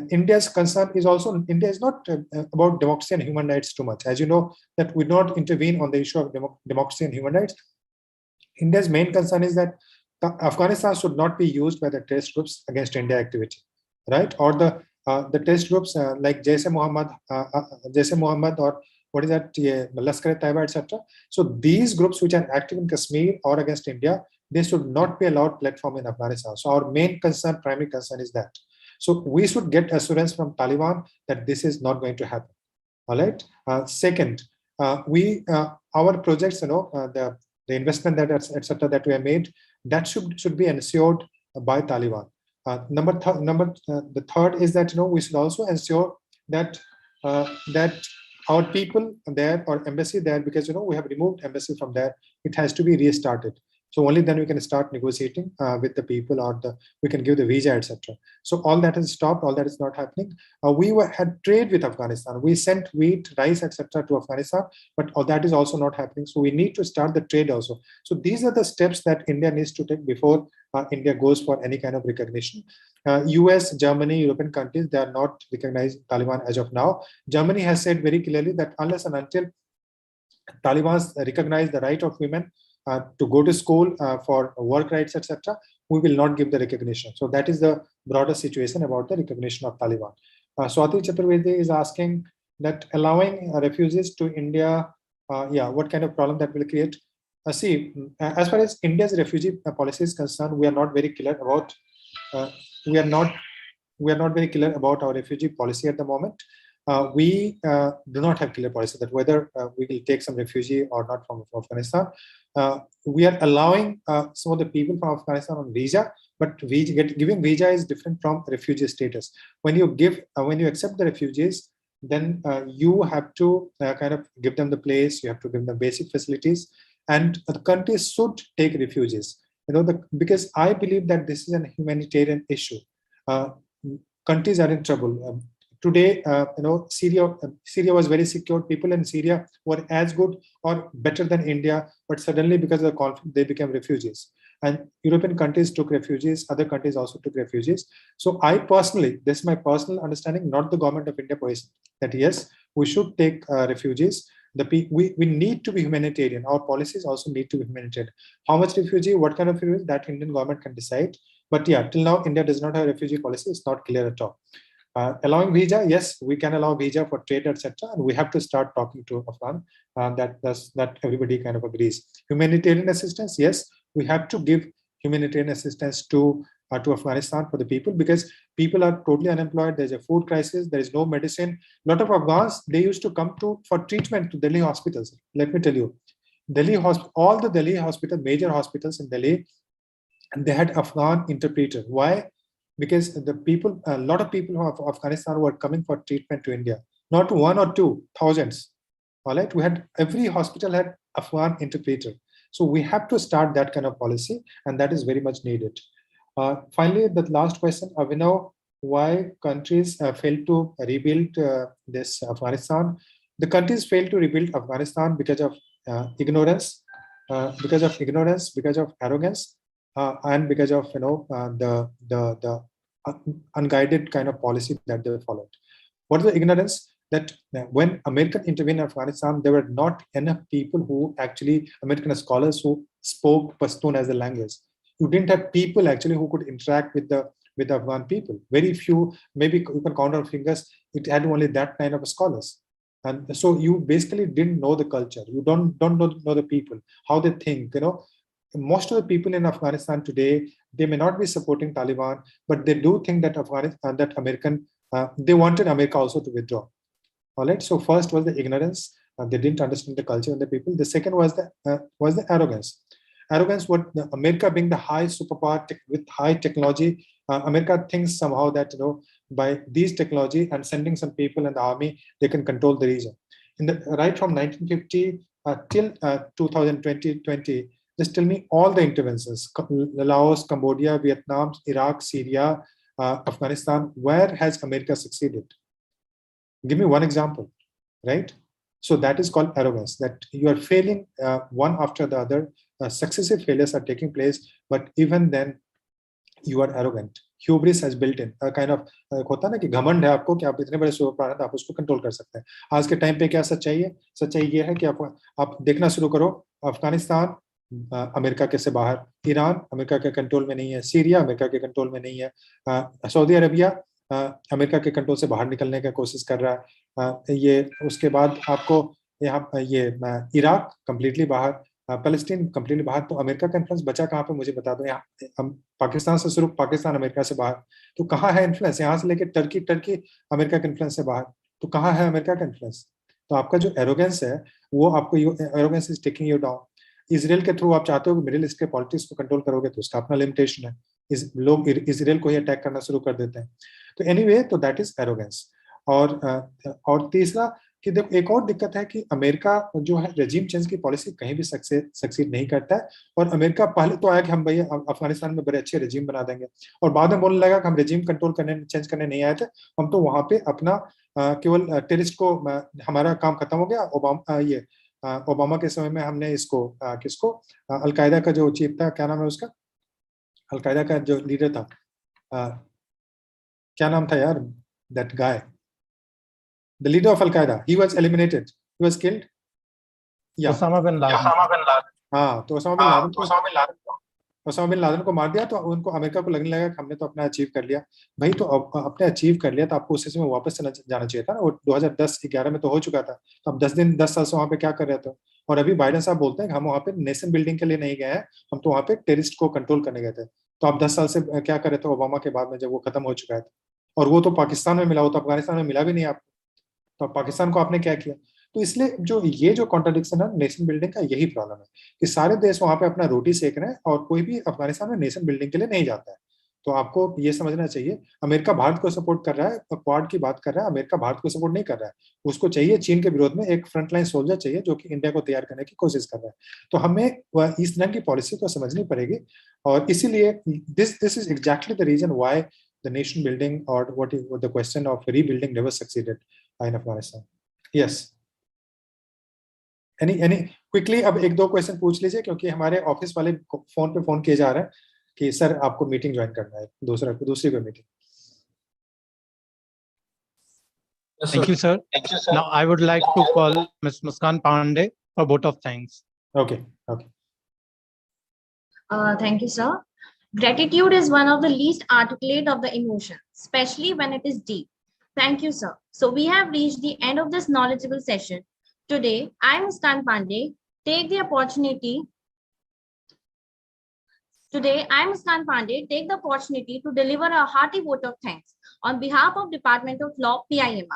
India's concern is also, India is not about democracy and human rights too much. As you know, that we not intervene on the issue of democracy and human rights. India's main concern is that Afghanistan should not be used by the terrorist groups against India activity, right? Or the terrorist groups like Jaish-e-Mohammed or what is that, Lashkar-e-Taiba, etc. So these groups which are active in Kashmir or against India, they should not be allowed platform in Afghanistan. So our main concern, primary concern is that. So we should get assurance from Taliban that this is not going to happen. All right. Second, our projects, the investment that etc. that we have made, that should be ensured by Taliban. The third is that we should also ensure that our people there or embassy there, because we have removed embassy from there, it has to be restarted. So only then we can start negotiating with the people, or we can give the visa, etc. So all that has stopped. All that is not happening. We had trade with Afghanistan. We sent wheat, rice, etc. to Afghanistan, but all that is also not happening. So we need to start the trade also. So these are the steps that India needs to take before India goes for any kind of recognition. US, Germany, European countries, they are not recognizing Taliban as of now. Germany has said very clearly that unless and until Taliban recognize the right of women to go to school for work rights, etc., we will not give the recognition. So that is the broader situation about the recognition of Taliban. Swati Chaturvedi is asking that allowing refugees to India, what kind of problem that will create? See, as far as India's refugee policy is concerned, we are not very clear about. We are not very clear about our refugee policy at the moment. We do not have clear policy that whether we will take some refugee or not from Afghanistan. We are allowing some of the people from Afghanistan on visa, but giving visa is different from refugee status. When you accept the refugees, then you have to kind of give them the place. You have to give them basic facilities, and the countries should take refugees. Because I believe that this is a humanitarian issue. Countries are in trouble. Today, Syria was very secure. People in Syria were as good or better than India, but suddenly because of the conflict, they became refugees. And European countries took refugees. Other countries also took refugees. So I personally, this is my personal understanding, not the government of India policy, that yes, we should take refugees. We need to be humanitarian. Our policies also need to be humanitarian. How much refugee, what kind of refugee, that Indian government can decide. But yeah, till now, India does not have a refugee policy. It's not clear at all. Allowing visa, yes, we can allow visa for trade, etc. And we have to start talking to Afghan. That everybody kind of agrees. Humanitarian assistance, yes, we have to give humanitarian assistance to Afghanistan for the people, because people are totally unemployed. There's a food crisis. There is no medicine. A lot of Afghans, they used to come for treatment to Delhi hospitals. Let me tell you, all the Delhi hospital, major hospitals in Delhi, and they had Afghan interpreter. Why? Because a lot of people of Afghanistan were coming for treatment to India. Not one or two, thousands. All right, every hospital had Afghan interpreter. So we have to start that kind of policy, and that is very much needed. Finally, the last question, Avinav, why countries fail to rebuild this Afghanistan? The countries fail to rebuild Afghanistan because of ignorance, because of arrogance, and because of the unguided kind of policy that they followed. What is the ignorance? That when American intervened in Afghanistan, there were not enough people who actually, American scholars who spoke Pashtun as a language. You didn't have people actually who could interact with the Afghan people. Very few, maybe you can count on fingers, it had only that kind of scholars. And so you basically didn't know the culture. You don't know the people, how they think. Most of the people in Afghanistan today, they may not be supporting Taliban, but they do think that they wanted America also to withdraw. All right. So first was the ignorance. They didn't understand the culture of the people. The second was the arrogance. Arrogance, what America being the high superpower with high technology, America thinks somehow that by these technology and sending some people in the army, they can control the region. Right from 1950 till 2020, just tell me all the interventions: Laos, Cambodia, Vietnam, Iraq, Syria, Afghanistan. Where has America succeeded? Give me one example, right? So that is called arrogance, that you are failing one after the other. Successive failures are taking place, but even then you are arrogant. Hubris has built in a kind of होता है ना कि घमंड है आपको कि आप इतने बड़े सुपर पावर हैं, आप उसको कंट्रोल कर सकते हैं. आज के टाइम पे क्या सच्चाई है? सच्चाई ये है कि आप देखना शुरू करो, अफगानिस्तान अमेरिका के से बाहर, ईरान अमेरिका के कंट्रोल में नहीं है, सीरिया अमेरिका के कंट्रोल में नहीं है, सऊदी अरबिया अमेरिका के कंट्रोल से बाहर निकलने की कोशिश कर रहा है. ये उसके बाद आपको यहाँ ये इराक कंप्लीटली बाहर, पैलेस्टीन कंप्लीटली बाहर. तो अमेरिका का इन्फ्लुएंस बचा कहाँ पे? मुझे बता दो. यहाँ पाकिस्तान से शुरू, पाकिस्तान अमेरिका से बाहर, तो कहाँ है इन्फ्लुएंस? यहाँ से लेकर टर्की अमेरिका के इन्फ्लुएंस से बाहर, तो कहाँ है अमेरिका का इन्फ्लुएंस? तो आपका जो एरोगेंस है वो आपको, arrogance is taking you down. Israel के थ्रू आप चाहते हो कि मिडिल ईस्ट के पॉलिटिक्स को कंट्रोल करोगे, तो उसका अपना लिमिटेशन है. लोग इसराइल को ही अटैक करना शुरू कर देते हैं. तो एनीवे, तो दैट इज एरोगेंस. और तीसरा कि देखो, एक और दिक्कत है कि अमेरिका जो है रेजिम चेंज की पॉलिसी कहीं भी सक्सीड नहीं करता है. और अमेरिका पहले तो आया कि हम भैया अफगानिस्तान में बड़े अच्छे रेजिम बना देंगे, और बाद में बोलने लगा कि हम रेजिम चेंज करने नहीं आए थे, हम तो वहां पे अपना केवल टेररिस्ट को, हमारा काम खत्म हो गया. ओबामा के समय में हमने इसको किसको, अलकायदा का जो चीफ था, क्या नाम है उसका, अलकायदा का जो लीडर था, क्या नाम था यार, that guy, the leader of Al-Qaeda, he was eliminated, he was killed. Yeah, Osama bin Laden. हाँ, तो ओसामा बिन लादेन को मार दिया. तो उनको, अमेरिका को लगने लगा कि हमने तो अपना अचीव कर लिया. भाई, तो अपने अचीव कर लिया तो आपको उसी समय वापस जाना चाहिए था ना. वो 2010-11 में तो हो चुका था. तो अब 10 साल से वहां पे क्या कर रहे थे? और अभी बाइडेन साहब बोलते हैं कि हम वहां पे नेशन बिल्डिंग के लिए नहीं गए हैं, हम तो वहां पे टेररिस्ट को कंट्रोल करने गए थे. तो आप 10 साल से क्या कर रहे थे ओबामा के बाद में, जब वो खत्म हो चुका है? और वो तो पाकिस्तान में मिला, वो तो अफगानिस्तान में मिला भी नहीं आपको. तो पाकिस्तान को आपने क्या किया? तो इसलिए ये जो कॉन्ट्रडिक्शन है नेशन बिल्डिंग का, यही प्रॉब्लम है कि सारे देश वहां पे अपना रोटी सेक रहे हैं और कोई भी अफगानिस्तान में नेशन बिल्डिंग के लिए नहीं जाता है. तो आपको ये समझना चाहिए, अमेरिका भारत को सपोर्ट कर रहा है, क्वाड की बात कर रहा है, अमेरिका भारत को सपोर्ट नहीं कर रहा है. उसको चाहिए चीन के विरोध में एक फ्रंटलाइन सोल्जर चाहिए जो कि इंडिया को तैयार करने की कोशिश कर रहा है. तो हमें इस तरह की पॉलिसी को समझनी पड़ेगी. और इसीलिए this is exactly the reason why the nation building और what is the question of rebuilding never succeeded in Afghanistan. Yes, any quickly अब 1-2 क्वेश्चन पूछ लीजिए, क्योंकि हमारे ऑफिस वाले फोन पे फोन किए जा रहे हैं कि सर आपको मीटिंग ज्वाइन करना है, दूसरी कोई meeting. Thank you, sir. Now I would like to call Ms. Muskan Pandey for vote of thanks. Okay. Thank you, sir. Gratitude is one of the least articulate of the emotions, especially when it is deep. Thank you, sir. So we have reached the end of this knowledgeable session. Today, I, Muskan Pandey, take the opportunity to deliver a hearty vote of thanks on behalf of Department of Law, PIMR.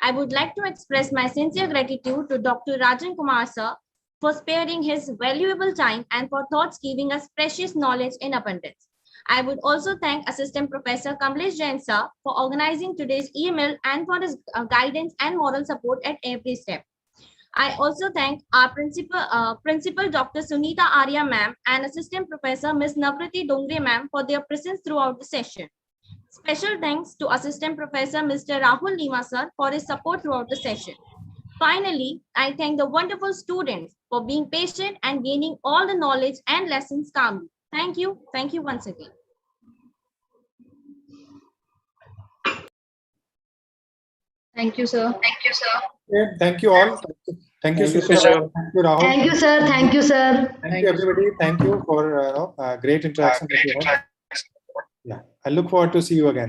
I would like to express my sincere gratitude to Dr. Rajan Kumar, sir, for sparing his valuable time and for thoughts giving us precious knowledge in abundance. I would also thank Assistant Professor Kamlesh Jain, sir, for organizing today's EML and for his guidance and moral support at every step. I also thank our principal Dr. Sunita Arya ma'am and Assistant Professor Ms. Navrati Dongre ma'am for their presence throughout the session. Special thanks to Assistant Professor Mr. Rahul Lima sir for his support throughout the session. Finally, I thank the wonderful students for being patient and gaining all the knowledge and lessons calmly. Thank you. Thank you once again. Thank you, sir. Okay, thank you all. Thank you, Sushila. Thank you, Rahul. Thank you, sir. Thank you, sir. Thank you, everybody. Thank you for great interaction. That you had. Yeah, I look forward to see you again.